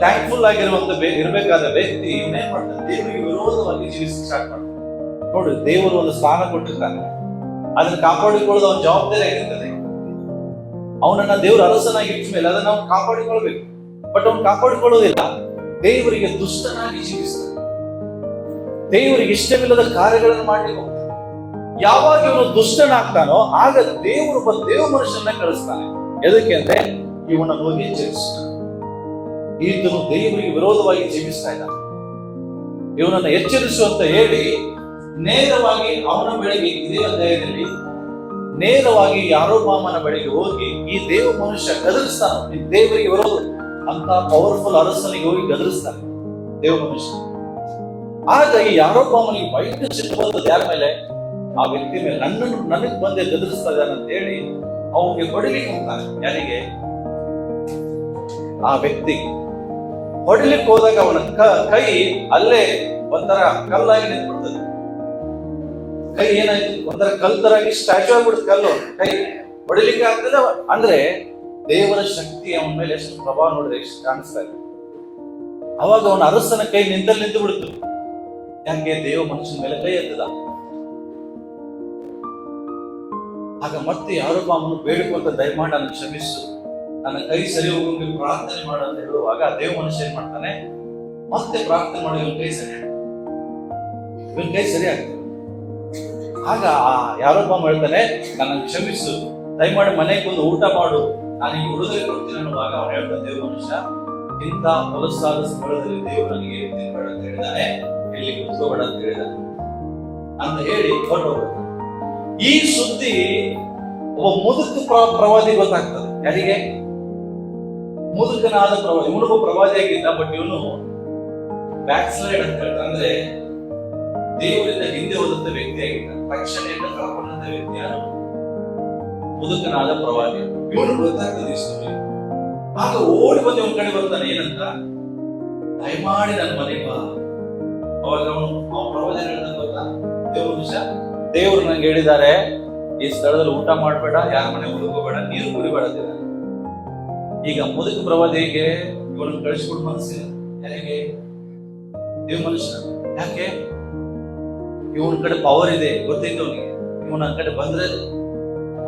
ಥ್ಯಾಂಕ್ಫುಲ್ ಆಗಿರುವಂತ ಇರಬೇಕಾದ ವ್ಯಕ್ತಿ ಇವನೇನ್ ಮಾಡ್ತಾನೆ? ದೇವರಿಗೆ ವಿರೋಧವಾಗಿ ಜೀವಿಸಿ ಸ್ಟಾರ್ಟ್ ಮಾಡ್ತಾನೆ. ನೋಡಿ, ದೇವರು ಒಂದು ಸ್ಥಾನ ಕೊಟ್ಟಿರ್ತಾನೆ, ಅದನ್ನ ಕಾಪಾಡಿಕೊಳ್ಳೋದು ಅವನ ಜವಾಬ್ದಾರಿ ಆಗಿರ್ತದೆ. ಅವನನ್ನ ದೇವರ ಅರಸನಾಗಿ ಇಟ್ಟ ಮೇಲೆ ಅದನ್ನ ನಾವು ಕಾಪಾಡಿಕೊಳ್ಬೇಕು. ಬಟ್ ಅವನು ಕಾಪಾಡಿಕೊಳ್ಳೋದಿಲ್ಲ. ದೇವರಿಗೆ ದುಷ್ಟನಾಗಿ ಜೀವಿಸ್ತಾನೆ. ದೇವರಿಗೆ ಇಷ್ಟವಿಲ್ಲದ ಕಾರ್ಯಗಳನ್ನು ಮಾಡ್ಲಿಕ್ಕೆ ಹೋಗ್ತಾನೆ. ಯಾವಾಗ ಇವನು ದುಷ್ಟನಾಗ್ತಾನೋ ಆಗ ದೇವರು ದೇವ ಮನುಷ್ಯನ ಕಳಿಸ್ತಾನೆ. ಎದಕ್ಕೆ ಅಂದ್ರೆ ಇವನನ್ನು ಹೋಗಿ ಎಚ್ಚರಿಸ್ತಾನೆ. ಈತನು ದೇವರಿಗೆ ವಿರೋಧವಾಗಿ ಜೀವಿಸ್ತಾ ಇದ್ದಾನೆ, ಇವನನ್ನು ಎಚ್ಚರಿಸು ಅಂತ ಹೇಳಿ ನೇರವಾಗಿ ಅವನ ಬಳಿಗೆ, ಇದೇ ಅಧ್ಯಾಯದಲ್ಲಿ ನೇರವಾಗಿ ಯಾರೊಬ್ಬಾಮನ ಬಳಿಗೆ ಹೋಗಿ ಈ ದೇವ ಮನುಷ್ಯ ಗದರಿಸ್ತಾನೆ. ದೇವರಿಗೆ ವಿರೋಧ ಅಂತ ಪವರ್ಫುಲ್ ಅರಸನಿಗೆ ಹೋಗಿ ಗದರಿಸ್ತಾನೆ ದೇವ ಮನುಷ್ಯ. ಆಗ ಈ ಯಾರೊಬ್ಬಾಮನಿಗೆ ಬೈಟ್ ಸಿಟ್ಟು ಬರ್ತದೆ. ಯಾರ ಮೇಲೆ? ಆ ವ್ಯಕ್ತಿ ಮೇಲೆ. ನನಗೆ ಬಂದೆ ಗದರಿಸ್ತಾ ಇದ್ದಾನೆ ಅಂತ ಹೇಳಿ ಅವನಿಗೆ ಹೊಡಿಲಿಕ್ಕೆ ಹೋಗ್ತಾನೆ. ಯಾರಿಗೆ? ಆ ವ್ಯಕ್ತಿಗೆ ಹೊಡಿಲಿಕ್ಕೆ ಹೋದಾಗ ಅವನ ಕೈ ಅಲ್ಲೇ ಒಂಥರ ಕಲ್ಲಾಗಿ ನಿಂತ್ಬಿಡ್ತದೆ. ಕೈ ಏನಾಯ್ತು, ಒಂಥರ ಕಲ್ ತರಾಗಿ ಸ್ಟ್ಯಾಚು ಆಗ್ಬಿಡುತ್ತೆ ಕಲ್ಲು, ಕೈ ಹೊಡಿಲಿಕ್ಕೆ ಆಗ್ತದೆ. ಅಂದ್ರೆ ದೇವರ ಶಕ್ತಿ ಅವನ ಮೇಲೆ ಎಷ್ಟು ಪ್ರಭಾವ ನೋಡಿದ್ರೆ ಎಷ್ಟು ಕಾಣಿಸ್ತಾ ಇದೆ. ಅವಾಗ ಅವನ ಅರಸನ ಕೈ ನಿಂತಲ್ಲಿ ನಿಂತು ಬಿಡ್ತು. ಯಾಕೆ? ದೇವ ಮನುಷ್ಯನ ಮೇಲೆ ಕೈ ಎತ್ತದ. ಆಗ ಮತ್ತೆ ಯಾರೊಬ್ಬ ಬೇಡಿಕೊಂತ ದಯಮಾಡಿ ನನ್ನ ಕ್ಷಮಿಸು, ನನ್ನ ಕೈ ಸರಿ ಹೋಗಿ ಪ್ರಾರ್ಥನೆ ಮಾಡು ಅಂತ ಹೇಳುವಾಗ ದೇವ ಮನುಷ್ಯ ಏನ್ ಮಾಡ್ತಾನೆ, ಮತ್ತೆ ಪ್ರಾರ್ಥನೆ ಮಾಡಿ ಇವನ್ ಕೈ ಸರಿ ಇವನ್ ಕೈ ಸರಿ ಆಗ್ತದೆ. ಆಗ ಯಾರೊಬ್ಬ ಹೇಳ್ತಾನೆ, ನನ್ನ ಕ್ಷಮಿಸು, ದಯಮಾಡಿ ಮನೆಗೆ ಬಂದು ಊಟ ಮಾಡು, ನಾನು ಈಗ ಉಡುಗೊರೆ ಕೊಡ್ತೀನಿ ಅನ್ನುವಾಗ ಅವನು ಹೇಳ್ತಾನೆ, ದೇವ ಮನುಷ್ಯ, ಇಂಥ ಹೊಲಸಾದ ಸ್ಥಳದಲ್ಲಿ ದೇವರು ನನಗೆ ತಿನ್ಬೇಡ ಅಂತ ಹೇಳಿದಾನೆ, ಇಲ್ಲಿ ಕುತ್ಕೋಬೇಡ ಅಂತ ಹೇಳಿದಾನೆ ಅಂತ ಹೇಳಿ ಹೊರಟೋಗ್ತಾನೆ. ಈ ಸುದ್ದಿ ಒಬ್ಬ ಮುದುಕ ಪ್ರವಾದಿ ಗೊತ್ತಾಗ್ತದೆ. ಯಾರಿಗೆ? ಮುದುಕನಾದ ಪ್ರವಾದಿ. ಇವನೊಬ್ಬ ಪ್ರವಾದಿ ಆಗಿದ್ದ, ಬಟ್ ಇವನು ಬ್ಯಾಕ್ ಸ್ಲೈಡ್ ಅಂತ ಹೇಳ್ತಾರೆ. ಅಂದ್ರೆ ದೇವರಿಂದ ಹಿಂದೆ ಹೋದಂತ ವ್ಯಕ್ತಿ ಆಗಿದ್ದ, ರಕ್ಷಣೆಯಿಂದ ಕಳ್ಕೊಂಡಂತ ವ್ಯಕ್ತಿ ಯಾರು? ಮುದುಕನಾದ ಪ್ರವಾದಿ. ಇವನು ಗೊತ್ತಾಗ್ತದೆ ಈ ಸುದ್ದಿ. ಆಗ ಓಡಿ ಬಂದು ಇವನ್ ಕಡೆ ಬರ್ತಾನೆ, ಏನಂತ, ದಯಮಾಡಿ ನನ್ನ ಮನೆಗೆ ಬಾ. ಅವಾಗ ಅವನು ಪ್ರವಾದಿ ಹೇಳ್ತಾನೆ ಗೊತ್ತಾ, ದೇವ್ರ ಮನುಷ್ಯ, ದೇವ್ರು ನಂಗೆ ಹೇಳಿದ್ದಾರೆ, ಈ ಸ್ಥಳದಲ್ಲಿ ಊಟ ಮಾಡ್ಬೇಡ, ಯಾರ ಮನೆ ಹುಡುಕೋಬೇಡ, ನೀರು ಕುಡಿಬೇಡ ಅಂತಿದ್ದಾರೆ. ಈಗ ಮುದುಕ ಪ್ರವಾದಿಗೆ ಇವನು ಕಳಿಸ್ಕೊಡ್ ಮನಸ್ಸಿಲ್ಲ. ಯಾರಿಗೆ? ದೇವ್ ಮನುಷ್ಯ. ಯಾಕೆ? ಇವನ ಕಡೆ ಪವರ್ ಇದೆ ಗೊತ್ತೈತೆ ಅವನಿಗೆ. ಇವನ ಕಡೆ ಬಂದ್ರೆ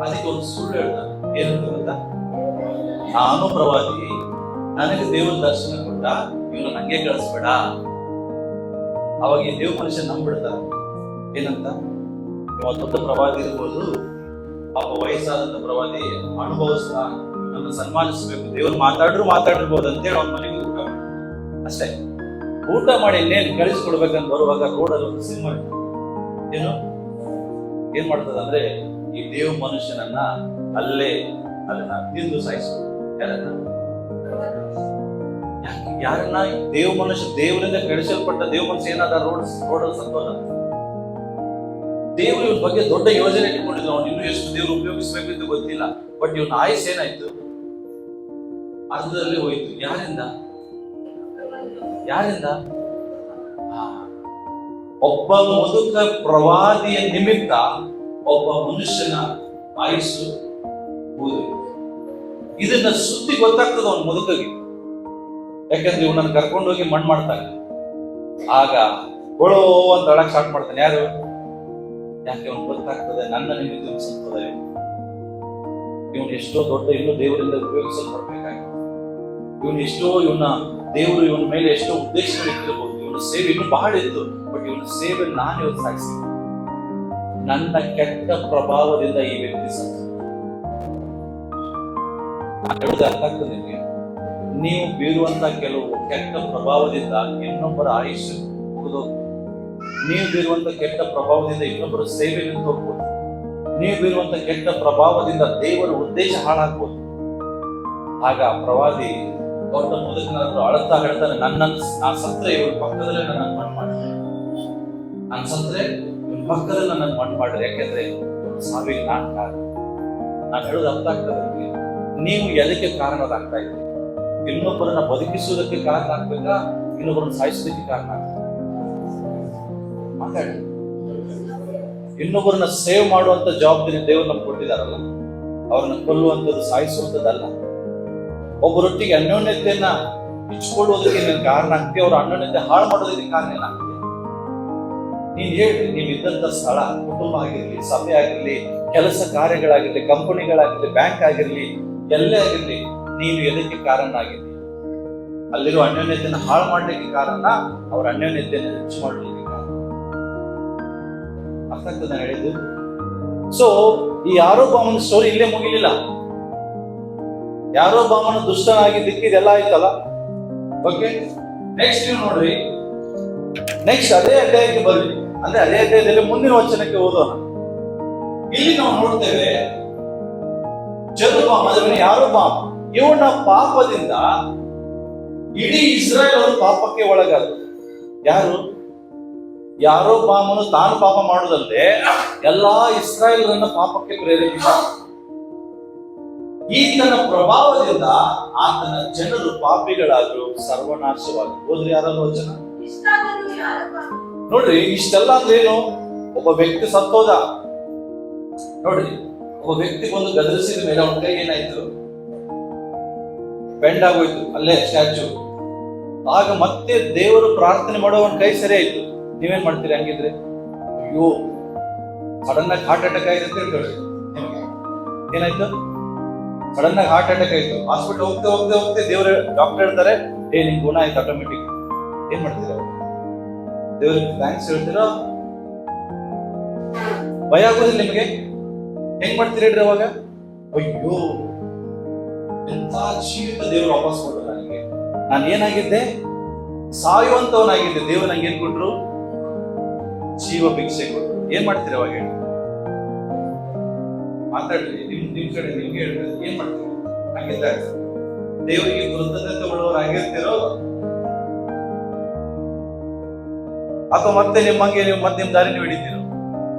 ಅದಕ್ಕೆ ಒಂದು ಸುಳ್ಳು ಹೇಳ್ತಾನೆ. ಏನಂತ ಗೊತ್ತಾ, ನಾನು ಪ್ರವಾದಿ, ನನಗೆ ದೇವರ ದರ್ಶನ ಕೊಟ್ಟ, ಇವನು ನಂಗೆ ಕಳಿಸ್ಬೇಡ. ಅವಾಗ ಈ ದೇವ್ ಮನುಷ್ಯ ನಂಬಿಡ್ತಾನೆ. ಏನಂತ, ಇವ ದೊಡ್ಡ ಪ್ರವಾದಿ ಇರ್ಬೋದು, ಪಾಪ ವಯಸ್ಸಾದಂತ ಪ್ರವಾದಿ, ಅನುಭವಿಸ್ತಾ, ನನ್ನ ಸನ್ಮಾನಿಸಬೇಕು, ದೇವ್ರು ಮಾತಾಡಿರ್ಬೋದು ಅಂತೇಳಿ ಅವನ ಮನೆಗೆ ಊಟ ಮಾಡಿ ಅಷ್ಟೇ. ಊಟ ಮಾಡಿ ಇನ್ನೇನು ಕಳಿಸ್ಕೊಡ್ಬೇಕಂತ ಬರುವಾಗ ರೋಡಲ್ಲಿ ಒಂದು ಸಿಂಹ ಏನು ಏನ್ ಮಾಡ್ತದಂದ್ರೆ, ಈ ದೇವ್ ಮನುಷ್ಯನನ್ನ ಅಲ್ಲನ್ನ ತಿಂದು ಸಾಯಿಸ್ಬೋದು. ಯಾರನ್ನ? ದೇವ್ ಮನುಷ್ಯ, ದೇವರಿಂದ ಕಳಿಸಲ್ಪಟ್ಟ ದೇವ್ ಮನುಷ್ಯ ಏನಾದ ರೋಡಲ್ಲಿ ಸತ್ತೋದ. ದೇವರು ಇವನ ಬಗ್ಗೆ ದೊಡ್ಡ ಯೋಜನೆ ಇಟ್ಕೊಂಡಿದ್ರು. ಅವ್ನು ಇನ್ನೂ ಎಷ್ಟು ದೇವ್ರು ಉಪಯೋಗಿಸ್ಬೇಕು ಅಂತ ಗೊತ್ತಿಲ್ಲ. ಬಟ್ ಇವನ ಆಯುಸ್ ಏನಾಯ್ತು, ಅರ್ಧದಲ್ಲಿ ಹೋಯ್ತು. ಯಾರಿಂದ? ಒಬ್ಬ ಮುದುಕ ಪ್ರವಾದಿಯ ನಿಮಿತ್ತ ಒಬ್ಬ ಮನುಷ್ಯನ ಆಯುಸ್ಸು ಹೋದು. ಇದನ್ನ ಸುದ್ದಿ ಗೊತ್ತಾಗ್ತದ ಅವನ ಮುದುಕಗೆ. ಯಾಕಂದ್ರೆ ಇವನನ್ನು ಕರ್ಕೊಂಡೋಗಿ ಮಣ್ಣು ಮಾಡ್ತಾನೆ. ಆಗ ಗೊಳೋ ಅಂತ ಅಳಕ್ ಸ್ಟಾರ್ಟ್ ಮಾಡ್ತಾನೆ. ಯಾರು? ಯಾಕೆ ಅವನು ಗೊತ್ತಾಗ್ತದೆ, ನನ್ನ ನಿಮಿತ್ತ ಸತ್ತೋದ. ಇವನು ಎಷ್ಟೋ ದೊಡ್ಡ, ಇನ್ನೂ ದೇವರಿಂದ ಉಪಯೋಗಿಸಲ್ಪಡ್ಬೇಕಾಗಿದೆ. ಇವನ ದೇವರು ಇವನ ಮೇಲೆ ಎಷ್ಟೋ ಉದ್ದೇಶಗಳು ಇಟ್ಟಿರಬಹುದು. ಇವನ ಸೇವೆ ಇನ್ನೂ ಬಹಳ ಇತ್ತು. ಬಟ್ ಇವನ ಸೇವೆ ನಾನು ಇವತ್ತು ಸಾಗಿಸಿ, ನನ್ನ ಕೆಟ್ಟ ಪ್ರಭಾವದಿಂದ ಈ ವ್ಯಕ್ತಿ ಸತ್ತ. ಹೇಳುದು ಅರ್ಥ ಆಗ್ತದೆ ನಿಮಗೆ? ನೀವು ಬೀರುವಂತ ಕೆಲವು ಕೆಟ್ಟ ಪ್ರಭಾವದಿಂದ ಇನ್ನೊಬ್ಬರ ಆಯುಷ್ಯ ಮುಗಿದೋಗ್ತದೆ. ನೀವು ಬೀರುವಂತ ಕೆಟ್ಟ ಪ್ರಭಾವದಿಂದ ಇನ್ನೊಬ್ಬರ ಸೇವೆ ನಿಂತು ಹೋಗ್ಬೋದು. ನೀವು ಬೀರುವಂತ ಕೆಟ್ಟ ಪ್ರಭಾವದಿಂದ ದೇವರ ಉದ್ದೇಶ ಹಾಳಾಗ್ಬೋದು. ಆಗ ಪ್ರವಾದಿ ದೊಡ್ಡ ಮುದುಕನಾದ್ರು ಅಳತಾ ಹೇಳ್ತಾನೆ, ನಾನು ಸತ್ರೆ ಇವ್ರ ಪಕ್ಕದಲ್ಲೇ ನನ್ನ ಮಣ್ಣು ಮಾಡ್ರಿ, ನಾನು ಸತ್ರೆ ಇವ್ರ ಪಕ್ಕದಲ್ಲಿ ನನ್ನ ಮಣ್ಣು ಮಾಡ್ರಿ. ಯಾಕೆಂದ್ರೆ ಸಾವಿಗೆ ನಾನು ಕಾರಣ. ನಾನು ಹೇಳೋದು ಅರ್ಥ ಆಗ್ತದೆ. ನೀವು ಎದಕ್ಕೆ ಕಾರಣರಾಗ್ತಾ ಇದ್ದೀರಿ? ಇನ್ನೊಬ್ಬರನ್ನ ಬದುಕಿಸುವುದಕ್ಕೆ ಕಾರಣ ಆಗ್ಬೇಕಾ, ಇನ್ನೊಬ್ಬರನ್ನ ಸಾಯಿಸೋದಕ್ಕೆ ಕಾರಣ ಆಗ್ತದೆ? ಮಾತಾಡಿ. ಇನ್ನೊಬ್ಬರನ್ನ ಸೇವ್ ಮಾಡುವಂತ ಜವಾಬ್ದಾರಿ ದೇವರು ನಮ್ಗೆ ಕೊಟ್ಟಿದಾರಲ್ಲ, ಅವ್ರನ್ನ ಕೊಲ್ಲುವಂಥದ್ದು, ಸಾಯಿಸುವಂಥದ್ದಲ್ಲ. ಒಬ್ಬರೊಟ್ಟಿಗೆ ಅನ್ಯೋನ್ಯತೆಯನ್ನ ಇಚ್ಕೊಳ್ಳುವುದಕ್ಕೆ ನೀನು ಕಾರಣ ಆಗ್ತೀವಿ, ಅವ್ರ ಅನ್ಯೋನ್ಯತೆ ಹಾಳು ಮಾಡೋದಕ್ಕೆ ಕಾರಣ ಏನಾಗ್ತದೆ? ನೀನ್ ಹೇಳ್ರಿ, ನೀವು ಇದ್ದಂತ ಸ್ಥಳ, ಕುಟುಂಬ ಆಗಿರ್ಲಿ, ಸಭೆ ಆಗಿರ್ಲಿ, ಕೆಲಸ ಕಾರ್ಯಗಳಾಗಿರ್ಲಿ, ಕಂಪನಿಗಳಾಗಿರ್ಲಿ, ಬ್ಯಾಂಕ್ ಆಗಿರ್ಲಿ, ಎಲ್ಲೇ ಆಗಿರ್ಲಿ, ನೀನು ಎದಕ್ಕೆ ಕಾರಣ ಆಗಿರ್ಲಿ? ಅಲ್ಲಿರೋ ಅನ್ಯೋನ್ಯತೆಯನ್ನು ಹಾಳು ಮಾಡ್ಲಿಕ್ಕೆ ಕಾರಣ, ಅವ್ರ ಅನ್ಯೋನ್ಯತೆಯನ್ನು ಹೆಚ್ಚು ಮಾಡ್ಲಿಕ್ಕೆ ಕಾರಣ. ಅರ್ಥ ಆಗ್ತದೆ ನಾನು ಹೇಳಿದ್ದು? ಸೊ ಈ ಯಾರೊಬ್ಬನ ಸ್ಟೋರಿ ಇಲ್ಲೇ ಮುಗಿಲಿಲ್ಲ. ಯಾರೊಬ್ಬನ ದುಷ್ಟನಾಗಿದ್ದಕ್ಕೆ ಇದೆಲ್ಲ ಆಯ್ತಲ್ಲ. ಓಕೆ, ನೆಕ್ಸ್ಟ್ ನೀವು ನೋಡ್ರಿ, ನೆಕ್ಸ್ಟ್ ಅದೇ ಅಧ್ಯಾಯಕ್ಕೆ ಬರ್ರಿ. ಅಂದ್ರೆ ಅದೇ ಅಧ್ಯಾಯದಲ್ಲಿ ಮುಂದಿನ ವಚನಕ್ಕೆ ಓದೋಣ. ಇಲ್ಲಿ ನಾವು ನೋಡ್ತೇವೆ, ಯಾರೊಬ್ಬಾಮ ಇವನ ಪಾಪದಿಂದ ಇಡೀ ಇಸ್ರಾಯೇಲ್ ಅವರು ಪಾಪಕ್ಕೆ ಒಳಗಾದರು. ಯಾರು? ಯಾರೊಬ್ಬಾಮನು ತಾನು ಪಾಪ ಮಾಡುವುದಲ್ಲದೆ ಎಲ್ಲಾ ಇಸ್ರಾಯೇಲರನ್ನ ಪಾಪಕ್ಕೆ ಪ್ರೇರೇಪಿಸ. ಈತನ ಪ್ರಭಾವದಿಂದ ಆತನ ಜನರು ಪಾಪಿಗಳಾದ್ರು, ಸರ್ವನಾಶವಾದ್ರು. ಹೋದ್ರಿ ಯಾರಾದ್ರೂ ವಚನ ನೋಡ್ರಿ. ಇಷ್ಟೆಲ್ಲ ಅಂದ್ರೆ ಏನು? ಒಬ್ಬ ವ್ಯಕ್ತಿ ಸತ್ತೋದ ನೋಡ್ರಿ, ಒಬ್ಬ ವ್ಯಕ್ತಿ ಬಂದು ಗದರಿಸಿದ ಮೇಲೆ ಅವನ ಕೈ ಏನಾಯ್ತು? ಬೆಂಡ್ ಆಗೋಯ್ತು, ಅಲ್ಲೇ ಸ್ಟ್ಯಾಚು. ಆಗ ಮತ್ತೆ ದೇವರು ಪ್ರಾರ್ಥನೆ ಮಾಡೋ ಅವನ ಕೈ ಸರಿ ಆಯ್ತು. ನೀವೇನ್ ಮಾಡ್ತೀರಿ ಹಂಗಿದ್ರೆ? ಅಯ್ಯೋ, ಸಡನ್ ಆಗಿ ಹಾರ್ಟ್ ಅಟ್ಯಾಕ್ ಆಗಿದೆ ಅಂತ ಹೇಳ್ಕೊಳ್ಳಿ. ನಿಮಗೆ ಏನಾಯ್ತು? ಸಡನ್ ಆಗಿ ಹಾರ್ಟ್ ಅಟ್ಯಾಕ್ ಆಯ್ತು. ಹಾಸ್ಪಿಟಲ್ ಹೋಗ್ತೆ ದೇವ್ರ ಡಾಕ್ಟರ್ ಹೇಳ್ತಾರೆ, ನಿಮ್ ಗುಣ ಆಯ್ತು ಆಟೋಮೆಟಿಕ್. ಏನ್ ಮಾಡ್ತೀರ? ದೇವ್ರಿಗೆ ಥ್ಯಾಂಕ್ಸ್ ಹೇಳ್ತೀರಾ? ಭಯ ಆಗೋದಿಲ್ಲ ನಿಮಗೆ? ಹೆಂಗ್ ಮಾಡ್ತೀರಿ ಹೇಳ್ರಿ ಅವಾಗ? ಅಯ್ಯೋ, ಎಂತ ಜೀವಿತ ದೇವರು ವಾಪಸ್ ಕೊಟ್ಟರು ನನಗೆ. ನಾನು ಏನಾಗಿದ್ದೆ? ಸಾಯುವಂತವನಾಗಿದ್ದೆ. ದೇವರು ನಂಗೆ ಏನ್ ಕೊಟ್ರು? ಜೀವ ಭಿಕ್ಷೆ ಕೊಟ್ರು. ಏನ್ ಮಾಡ್ತೀರಿ ಅವಾಗ ಹೇಳಿ? ಮಾತಾಡ್ರಿ, ನಿಮ್ ಕಡೆ ನಿಮ್ಗೆ ಹೇಳ್ರಿ, ಏನ್ ಮಾಡ್ತೀರಿ? ಹಂಗಿದ್ದಾಗ ದೇವರಿಗೆ ಕೃತಜ್ಞತೆ ಉಳ್ಳವರಾಗಿರ್ತೀರೋ ಅಥವಾ ಮತ್ತೆ ನಿಮ್ಮಂಗೆ ನೀವು ಮತ್ತೆ ನಿಮ್ ದಾರಿ ನೀವು ಹಿಡಿತೀರೋ?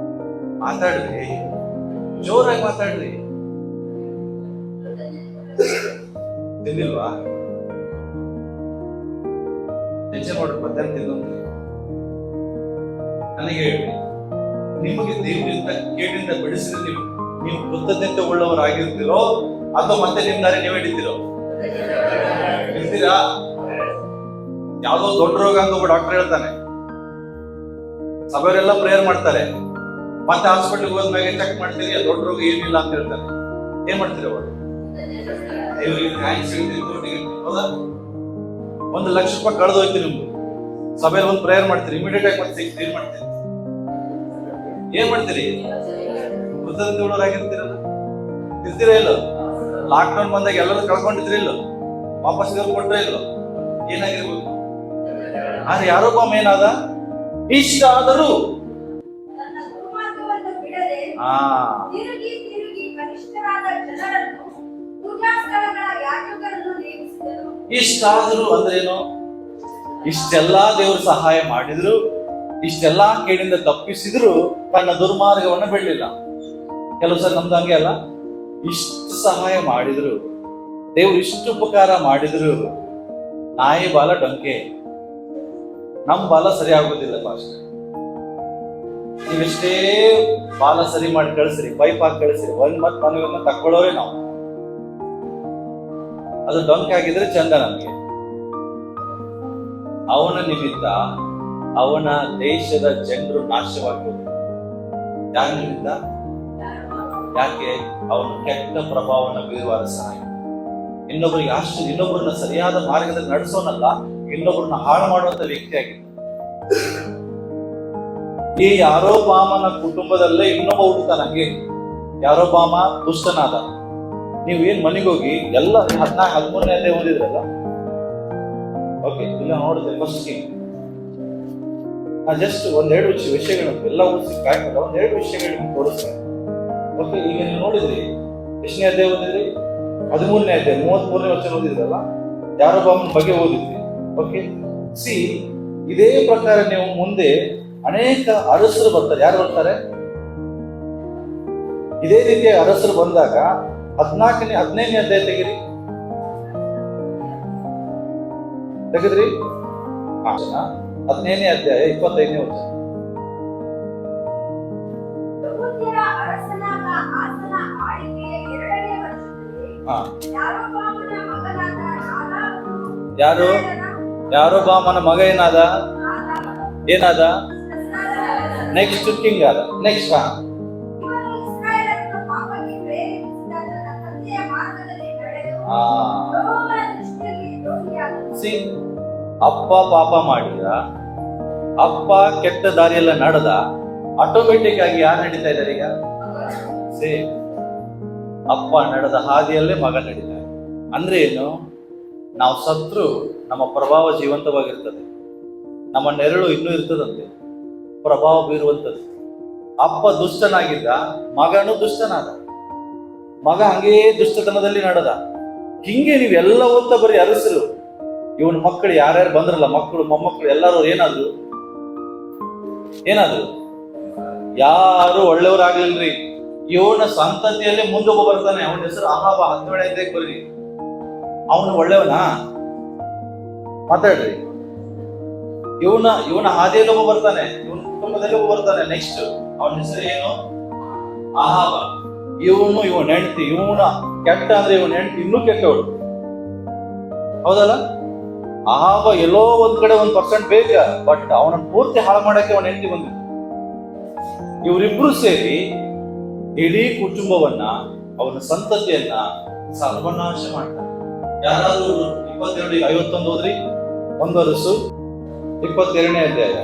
ಮಾತಾಡ್ರಿ, ಜೋರಾಗಿ ಮಾತಾಡ್ರಿ. ತಿಂದಿಲ್ವಾ? ಟೆನ್ಷನ್ ಮಾಡ್ರಿ, ಮಧ್ಯಾಹ್ನ ತಿಂದು ನನಗೆ ಹೇಳಿ, ನಿಮಗೆ ದೇವರಿಂದ ಕೇಳಿಂದ ಬೆಳೆಸಿದ್ರೆ ನೀವು ಕೃತಜ್ಞತೆ ಉಳ್ಳವರಾಗಿರ್ತೀರೋ ಅಥವಾ ಮತ್ತೆ ನಿಮ್ ದಾರಿ ನೀವು ಹಿಡಿತೀರೋ? ಹಿಡ್ತೀರಾ? ಯಾವ್ದೋ ದೊಡ್ಡ ರೋಗ ಅಂತ ಒಬ್ಬ ಡಾಕ್ಟರ್ ಹೇಳ್ತಾನೆ, ಸಭೆಯವರೆಲ್ಲ ಪ್ರೇಯರ್ ಮಾಡ್ತಾರೆ, ಮತ್ತೆ ಹಾಸ್ಪಿಟಲ್ಗೆ ಹೋದ್ಮೇಲೆ ಚೆಕ್ ಮಾಡ್ತೀರಿ, ದೊಡ್ಡ ರೋಗ ಏನಿಲ್ಲ ಅಂತ ಹೇಳ್ತಾರೆ. ಏನ್ ಮಾಡ್ತೀರಿ ಅವಾಗ? ದೇವರಿಗೆ ಥ್ಯಾಂಕ್ಸ್ ಹೇಳ್ತೀರಿ. ಹೌದಾ? 1 ಲಕ್ಷ ರೂಪಾಯಿ ಕಳೆದೋಯ್ತು ನಿಮ್ದು. ಸಭೆಯಲ್ಲಿ ಒಂದು ಪ್ರೇಯರ್ ಮಾಡ್ತೀರಿ, ಇಮಿಡಿಯೇಟ್ ಆಗಿ ಮತ್ತೆ ಸಿಕ್ತು. ಏನ್ ಮಾಡ್ತೀರಿ? ಏನ್ ಮಾಡ್ತೀರಿ? ಕೃತಜ್ಞತೆ ಉಳ್ಳವರಾಗಿರ್ತೀರಲ್ಲ? ಇರ್ತೀರಾ ಇಲ್ಲೋ? ಲಾಕ್ಡೌನ್ ಬಂದಾಗ ಎಲ್ಲರೂ ಕಳ್ಕೊಂಡಿದ್ರಿ ಇಲ್ಲೋ? ವಾಪಸ್ ಕೊಟ್ರೆ ಇಲ್ಲೋ? ಏನಾಗಿರ್ಬೋದು? ಆದ್ರೆ ಯಾರೊಬ್ಬ ಏನಾದ? ಇಷ್ಟ ಆದರೂ ತನ್ನ ದುರ್ಮಾರ್ಗವನ್ನು ಬಿಡದೆ ತಿರುಗಿ ಕನಿಷ್ಠರಾದ ಜನರನ್ನು ಪೂಜಾ ಸ್ಥಳಗಳ ಯಾಜಕರನ್ನು ನೇಮಿಸಿದರು. ಇಷ್ಟ ಆದರೂ ಅಂದ್ರೇನು? ಇಷ್ಟೆಲ್ಲಾ ದೇವರು ಸಹಾಯ ಮಾಡಿದ್ರು, ಇಷ್ಟೆಲ್ಲಾ ಕೇಳಿಂದ ತಪ್ಪಿಸಿದ್ರು, ತನ್ನ ದುರ್ಮಾರ್ಗವನ್ನು ಬಿಡಲಿಲ್ಲ. ಕೆಲವು ಸಲ ನಮ್ದು ಹಂಗೆ ಅಲ್ಲ, ಇಷ್ಟು ಸಹಾಯ ಮಾಡಿದ್ರು, ದೇವ್ರು ಇಷ್ಟು ಉಪಕಾರ ಮಾಡಿದ್ರು, ನಾಯಿ ಬಾಲ ಡೊಂಕೆ, ನಮ್ ಬಾಲ ಸರಿ ಆಗೋದಿಲ್ಲ. ಫಾಸ್ಟ್ ನೀವೆಷ್ಟೇ ಬಾಲ ಸರಿ ಮಾಡಿ ಕಳಿಸ್ರಿ, ಪೈಪ್ ಹಾಕಿ ಕಳಿಸ್ರಿ, ಮತ್ ಮನೆಯನ್ನ ತಕ್ಕೊಳ್ಳೋರೆ ನಾವು. ಅದು ಡೊಂಕೆ ಆಗಿದ್ರೆ ಚಂದ ನಮ್ಗೆ. ಅವನ ನಿಮಿತ್ತ ಅವನ ದೇಶದ ಜನರು ನಾಶವಾಗುವುದು. ಯಾರ ನಿಮಿತ್ತ? ಯಾಕೆ? ಅವನು ಕೆಟ್ಟ ಪ್ರಭಾವವನ್ನು ಬೀರುವ ಅರಸನಾಗಿ, ಇನ್ನೊಬ್ಬರನ್ನ ಸರಿಯಾದ ಮಾರ್ಗದಲ್ಲಿ ನಡೆಸೋನಲ್ಲ, ಇನ್ನೊಬ್ಬರನ್ನ ಹಾಳು ಮಾಡುವಂತ ವ್ಯಕ್ತಿಯಾಗಿದ್ದ. ಈ ಯಾರೋಬಾಮನ ಕುಟುಂಬದಲ್ಲೇ ಇನ್ನೊಬ್ಬ ಹುಡುಕ ನಂಗೆ. ಯಾರೋಬಾಮ ದುಷ್ಟನಾದ. ನೀವು ಏನ್ ಮನೆಗೋಗಿ ಎಲ್ಲ 14-13ನೇ ಅಧ್ಯಾಯ ಓದಿದ್ರಲ್ಲ? ಓಕೆ, ಇಲ್ಲ ನೋಡಿದ್ರೆ ಫಸ್ಟ್ ಕಿಂಗ್. ಜಸ್ಟ್ ಒಂದೆರಡು ವಿಷಯಗಳು ಎಲ್ಲ ಓದಿಸಿ ಕಾಯ್ತಲ್ಲ, ಒಂದೆರಡು ವಿಷಯಗಳು ತೋರಿಸ್ತೇನೆ. ಓಕೆ, ಈಗ ನೀವು ನೋಡಿದ್ರಿ, ಎಷ್ಟನೇ ಅಧ್ಯಾಯ ಓದಿದ್ರಿ? 13ನೇ ಅಧ್ಯಾಯ 33ನೇ ವಚನ ಓದಿದ್ರಲ್ಲ? ಯಾರೋಬಾಮನ ಬಗ್ಗೆ ಓದಿದ್ರಿ. ಓಕೆ, ಸಿ, ಇದೇ ಪ್ರಕಾರ ನೀವು ಮುಂದೆ ಅನೇಕ ಅರಸರು ಬರ್ತಾರೆ. ಯಾರು ಬರ್ತಾರೆ? ಇದೇ ರೀತಿಯ ಅರಸರು ಬಂದಾಗ 15ನೇ ಅಧ್ಯಾಯ ತೆಗೆದ್ರಿ 15ನೇ ಅಧ್ಯಾಯ 25ನೇ ವಚನ. ಯೆಹೂದ್ಯರ ಅರಸನಾದ ಆಸನ ಆಳ್ವಿಕೆಯ 2ನೇ ವರ್ಷದಲ್ಲಿ ಯಾರೊಬ್ಬಾಮನ ಮಗನಾದ ಯಾರೊಬ್ಬಾಮನ ಮಗ ಏನಾದ? ನೆಕ್ಸ್ಟ್ ಕಿಂಗ್ ಆದ. ನೆಕ್ಸ್ಟ್ ಇವನು ಇಸ್ರಾಯೇಲರನ್ನು ಪಾಪಕ್ಕೆ ಪ್ರೇರೇಪಿಸಿದ ತನ್ನ ತಂದೆಯ ಮಾರ್ಗದಲ್ಲಿ ನಡೆದು ಯೆಹೋವನ ದೃಷ್ಟಿಯಲ್ಲಿ ದ್ರೋಹಿಯಾದನು. ಅಪ್ಪ ಪಾಪ ಮಾಡಿದ, ಅಪ್ಪ ಕೆಟ್ಟ ದಾರಿಯೆಲ್ಲ ನಡೆದ, ಆಟೋಮೆಟಿಕ್ ಆಗಿ ಯಾರು ನಡೀತಾ ಇದ್ದಾರೆ ಈಗ? ಸೇಮ್ ಅಪ್ಪ ನಡೆದ ಹಾದಿಯಲ್ಲೇ ಮಗ ನಡೀತಾರೆ. ಅಂದ್ರೆ ಏನು? ನಾವು ಸತ್ರು ನಮ್ಮ ಪ್ರಭಾವ ಜೀವಂತವಾಗಿರ್ತದೆ, ನಮ್ಮ ನೆರಳು ಇನ್ನೂ ಇರ್ತದಂತೆ, ಪ್ರಭಾವ ಬೀರುವಂಥದ್ದು. ಅಪ್ಪ ದುಷ್ಟನಾಗಿದ್ದ, ಮಗನು ದುಷ್ಟನಾದ, ಮಗ ಹಂಗೇ ದುಷ್ಟತನದಲ್ಲಿ ನಡೆದ. ಹಿಂಗೆ ನೀವೆಲ್ಲ ಓದ್ತಾ ಬರೀ ಅರಸರು. ಇವನ್ ಮಕ್ಕಳು ಯಾರ್ಯಾರು ಬಂದ್ರಲ್ಲ, ಮಕ್ಕಳು ಮೊಮ್ಮಕ್ಕಳು ಎಲ್ಲರೂ ಏನಾದ್ರು ಯಾರು ಒಳ್ಳೆಯವರಾಗ್ಲಿಲ್ರಿ. ಇವನ ಸಂತತಿಯಲ್ಲಿ ಮುಂದೊಬ್ಬ ಬರ್ತಾನೆ, ಅವನ ಹೆಸರು ಅಹಾಬ. 17ನೇ ಅಧ್ಯಾಯಕ್ಕೆ ಬರ್ರಿ. ಅವನು ಒಳ್ಳೆಯವನಾ? ಮಾತಾಡ್ರಿ. ಇವನ ಹಾದಿಯಲ್ಲಿ ಒಬ್ಬ ಬರ್ತಾನೆ, ಕುಟುಂಬದಲ್ಲಿ ಬರ್ತಾನೆ. ನೆಕ್ಸ್ಟ್ ಅವನ ಹೆಸರು ಏನು? ಅಹಾಬ. ಇವನ ಹೆಂಡತಿ, ಇವನ ಕೆಟ್ಟ ಅಂದ್ರೆ ಇವನ ಹೆಂಡತಿ ಇನ್ನೂ ಕೆಟ್ಟವಳು, ಹೌದಲ್ಲ? ಅಹಾಬ ಎಲ್ಲೋ ಒಂದ್ ಕಡೆ 1% ಬೇಗ, ಬಟ್ ಅವನ ಪೂರ್ತಿ ಹಾಳು ಮಾಡಕ್ಕೆ ಅವನ ಹೆಂಡತಿ ಬಂದಿತ್ತು. ಇವರಿಬ್ರು ಸೇರಿ ಇಡೀ ಕುಟುಂಬವನ್ನ, ಅವನ ಸಂತತಿಯನ್ನ ಸರ್ವನಾಶ ಮಾಡ್ತಾರೆ. ಯಾರಾದ್ರೂ 22:51 ಓದ್ರಿ. 1 Aರಸು 22ನೇ ಅಧ್ಯಾಯ,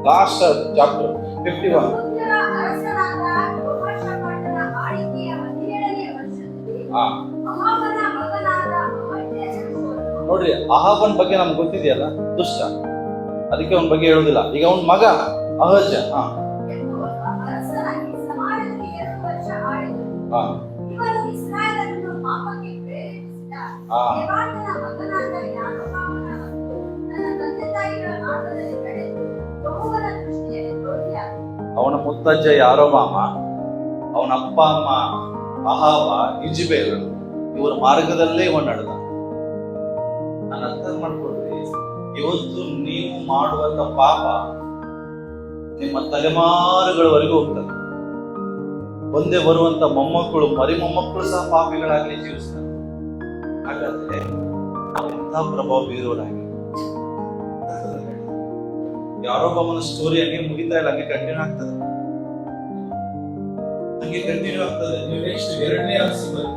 ಲಾಸ್ಟ್ ಚಾಪ್ಟರ್ 51. ಯೆಹೂದ್ಯರ ಅರಸನಾದ ಯೆಹೋಷಾಫಾಟನ ಆಳ್ವಿಕೆಯ 17ನೇ ವರ್ಷದಲ್ಲಿ ಹಾ, ಅಹಾಬನ ಮಗನಾದ ಅಹಜ್ಯ ಎಂಬುವನು ನೋಡ್ರಿ, ಅಹಾಬನ್ ಬಗ್ಗೆ ನಮ್ಗೆ ಗೊತ್ತಿದೆಯಲ್ಲ, ದುಷ್ಟ, ಅದಕ್ಕೆ ಅವನ ಬಗ್ಗೆ ಹೇಳುದಿಲ್ಲ. ಈಗ ಅವನ ಮಗ ಅಹಜ್ಯ ಅರಸನಾಗಿ ಸಮಾರ್ಯದಲ್ಲಿ 2 ವರ್ಷ ಆಳಿದನು. ಹಾ ಇವನು ಇಸ್ರಾಯೇಲರನ್ನು ಪಾಪಕ್ಕೆ ಪ್ರೇರೇಪಿಸಿದ ಹಾ. ನೆಬಾಟನ ಮಗನಾದ ಯಾರೊಬ್ಬಾಮನ ಮತ್ತು ತನ್ನ ತಂದೆ ತಾಯಿಗಳ ಮಾರ್ಗದಲ್ಲಿ ನಡೆದು ಯೆಹೋವನ ದೃಷ್ಟಿಯಲ್ಲಿ ದ್ರೋಹಿಯಾದನು. ಅವನ ಮುತ್ತಜ್ಜ ಯಾರೊಬ್ಬಾಮ, ಅವನ ಅಪ್ಪ ಅಮ್ಮ ಅಹಾಬ, ಇಜ್ಬೇಲ್, ಇವರ ಮಾರ್ಗದಲ್ಲೇ ಇವ ನಡೆದ. ನಾನು ಅರ್ಥ ಮಾಡ್ಕೊಳ್ರಿ, ಇವತ್ತು ನೀವು ಮಾಡುವಂತ ಪಾಪ ನಿಮ್ಮ ತಲೆಮಾರುಗಳವರೆಗೂ ಹೋಗ್ತದೆ. ಒಂದೇ ಬರುವಂತ ಮೊಮ್ಮಕ್ಕಳು, ಮರಿ ಮೊಮ್ಮಕ್ಕಳು ಸಹ ಪಾಪಿಗಳಾಗಲಿ ಜೀವಿಸ್ತಾರೆ. ಹಾಗಾದ್ರೆ ನಾವು ಎಂಥ ಪ್ರಭಾವ ಬೀರೋರಾಗಿ. ಯಾರೊಬ್ಬನ ಸ್ಟೋರಿ ಹಂಗೆ ಮುಗಿತಾ ಇಲ್ಲ, ಹಂಗೆ ಕಂಟಿನ್ಯೂ ಆಗ್ತದೆ, ಹಂಗೆ ಕಂಟಿನ್ಯೂ ಆಗ್ತದೆ. ನೀವು ನೆಕ್ಸ್ಟ್ 2ನೇ ಅರಸು ಬನ್ನಿ.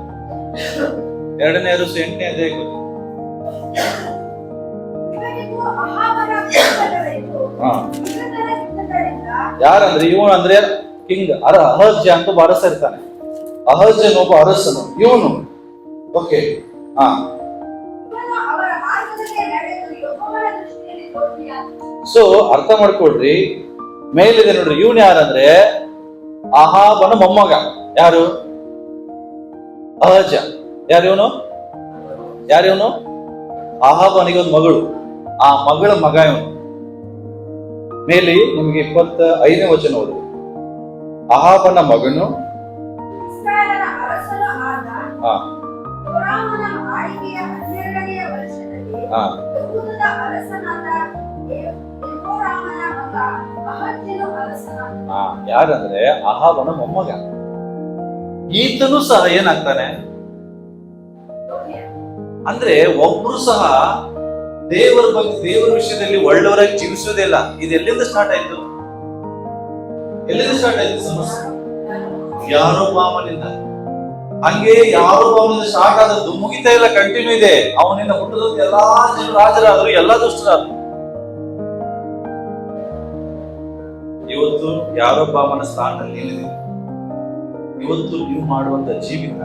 2ನೇ ಅರಸು 8ನೇ ಅಧ್ಯಾಯ ಬನ್ನಿ. ಇವನಿಗೂ ಅಹಾಬನ ಕುಟುಂಬದವರಿಗೂ ಹಾ, ವಿರುದ್ಧರ ಯುದ್ಧಗಳಿಂದ ಯಾರಂದ್ರೆ ಇವನು ಅಂದ್ರೆ ಕಿಂಗ್ ಅಹಜ್ಯ ಅಂತ ಒಬ್ಬ ಅರಸ ಇರ್ತಾನೆ. ಅಹಜ್ಯನ ಒಬ್ಬ ಅರಸನು ಇವನು. ಓಕೆ, ಹಾ, ಇವನು ಅವರ ಮಾರ್ಗದಲ್ಲಿ ನಡೆದು ಯೆಹೋವನ ದೃಷ್ಟಿಯಲ್ಲಿ ದ್ರೋಹಿಯಾದನು. ಸೊ ಅರ್ಥ ಮಾಡ್ಕೊಳ್ರಿ, ಮೇಲಿದೆ ನೋಡ್ರಿ, ಇವನು ಯಾರಂದ್ರೆ ಅಹಾಬನ ಮೊಮ್ಮಗ. ಯಾರು? ಅಹಜ್ಯ. ಯಾರಿವನು? ಯಾರಿವನು? ಅಹಾಬನಿಗೆ ಒಂದು ಮಗಳು, ಆ ಮಗಳ ಮಗ ಇವನು. ಮೇಲೆ ನಿಮ್ಗೆ 25ನೇ ವಚನ ಓದಿ. ಅಹಾಬನ ಮಗನು ಇಸ್ರಾಯೇಲರ ಅರಸನು ಆದ ಹಾ ಯೋರಾಮನ ಆಳ್ವಿಕೆಯ 12ನೆಯ ವರ್ಷದಲ್ಲಿ ಹಾ ಯೆಹೂದದ ಅರಸನಾದ ಯೆಹೋರಾಮನ ಮಗ ಅಹಜ್ಯನು ಅರಸನಾದನು. ಹಾ, ಯಾರಂದ್ರೆ ಅಹಾಬನ ಮೊಮ್ಮಗ. ಈತನು ಸಹ ಏನಾಗ್ತಾನೆ ಅಂದ್ರೆ, ಒಬ್ರು ಸಹ ದೇವರ ಬಗ್ಗೆ, ದೇವರ ವಿಷಯದಲ್ಲಿ ಒಳ್ಳೆಯವರಾಗಿ ಜೀವಿಸುವುದೇ ಇಲ್ಲ. ಇದು ಎಲ್ಲಿಂದ ಸ್ಟಾರ್ಟ್ ಆಯ್ತು? ಎಲ್ಲಿಂದ ಸ್ಟಾರ್ಟ್ ಆಯ್ತು ಸಮಸ್ಯೆ? ಯಾರೊಬ್ಬಾಮನಿಂದ. ಹಂಗೆ ಯಾರೊಬ್ಬಾಮನಿಂದ ಸ್ಟಾರ್ಟ್ ಆದದ್ದು ಮುಗಿತಾ ಇಲ್ಲ, ಕಂಟಿನ್ಯೂ ಇದೆ. ಅವನಿಂದ ಹುಟ್ಟಿದ ಎಲ್ಲಾ ಜನರು ರಾಜರಾದ್ರು, ಎಲ್ಲಾ ದುಷ್ಟರಾದ್ರು. ಇವತ್ತು ಯಾರೊಬ್ಬಾಮನ ಸ್ಥಾನದಲ್ಲಿ ನಿಲ್ಲಿದೆ. ಇವತ್ತು ನೀವು ಮಾಡುವಂತ ಜೀವಿತ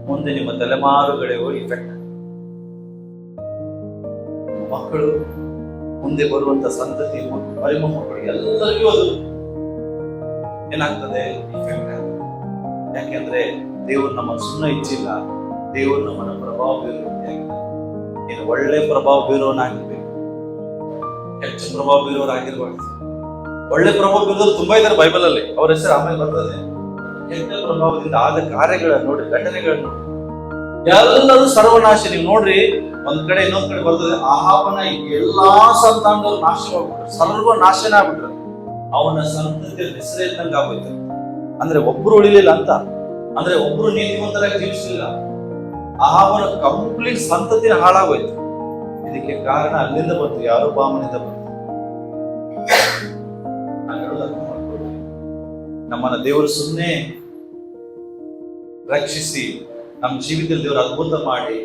ಮುಂದೆ ನಿಮ್ಮ ತಲೆಮಾರುಗಳಿಗೂ ಇಫೆಕ್ಟ್. ಮಕ್ಕಳು, ಮುಂದೆ ಬರುವಂತ ಸಂತತಿ, ಮರಿಮೊಮ್ಮಕ್ಕಳು ಎಲ್ಲರಿಗೂ ಅದು ಏನಾಗ್ತದೆ? ಇಫೆಕ್ಟ್ ಆಗ್ತದೆ. ಯಾಕೆಂದ್ರೆ ದೇವರು ನಮ್ಮನ್ನು ಸುಮ್ಮನೆ ಇಚ್ಚಿಲ್ಲ, ದೇವರು ನಮ್ಮನ್ನ ಪ್ರಭಾವ ಬೀರುವಂತೆ. ನೀನು ಒಳ್ಳೆ ಪ್ರಭಾವ ಬೀರೋನಾಗಿರ್ಬೇಕು, ಹೆಚ್ಚು ಪ್ರಭಾವ ಬೀರೋರಾಗಿರ್ಬಾರ್ದು. ಒಳ್ಳೆ ಪ್ರಭಾವ ಬೀರೋರು ತುಂಬಾ ಇದ್ದಾರೆ ಬೈಬಲ್ ಅಲ್ಲಿ, ಅವ್ರ ಹೆಸರು ಆಮೇಲೆ ಬರ್ತದೆ. ಕೆಟ್ಟ ಪ್ರಭಾವದಿಂದ ಆದ ಕಾರ್ಯಗಳನ್ನು ನೋಡಿ, ಘಟನೆಗಳನ್ನು ಎಲ್ಲರೂ ಸರ್ವನಾಶ. ನೀವು ನೋಡ್ರಿ, ಒಂದ್ ಕಡೆ ಇನ್ನೊಂದ್ ಕಡೆ ಬರ್ತದೆ, ಅಹಾಬನ ಎಲ್ಲಾ ಸಂತಾನದವರು ನಾಶವಾಗ್ಬಿಟ್ರು, ಸರ್ವನಾಶನ ಆಗ್ಬಿಟ್ರು. ಅವನ ಸಂತತಿಯ ಹೆಸರೇ ಇದ್ದಂಗೆ ಆಗೋಯ್ತು. ಅಂದ್ರೆ ಒಬ್ರು ಉಳಿಲಿಲ್ಲ ಅಂತ, ಅಂದ್ರೆ ಒಬ್ರು ನೀತಿವಂತರಾಗಿ ಜೀವಿಸಲಿಲ್ಲ. ಅಹಾಬನ ಕಂಪ್ಲೀಟ್ ಸಂತತಿನ ಹಾಳಾಗೋಯ್ತು. ಇದಕ್ಕೆ ಕಾರಣ ಅಲ್ಲಿಂದ ಬಂತು, ಯಾರೊಬ್ಬಾಮನಿಂದ ಬಂತು. ನಾನು ಹೇಳೋದು ಅರ್ಥ ಮಾಡ್ಕೊಳ್ಳಿ. ನಮ್ಮನ್ನ ದೇವರು ಸುಮ್ಮನೆ ರಕ್ಷಿಸಿ, ನಮ್ಮ ಜೀವಿತದಲ್ಲಿ ದೇವರು ಅದ್ಭುತ ಮಾಡಿ,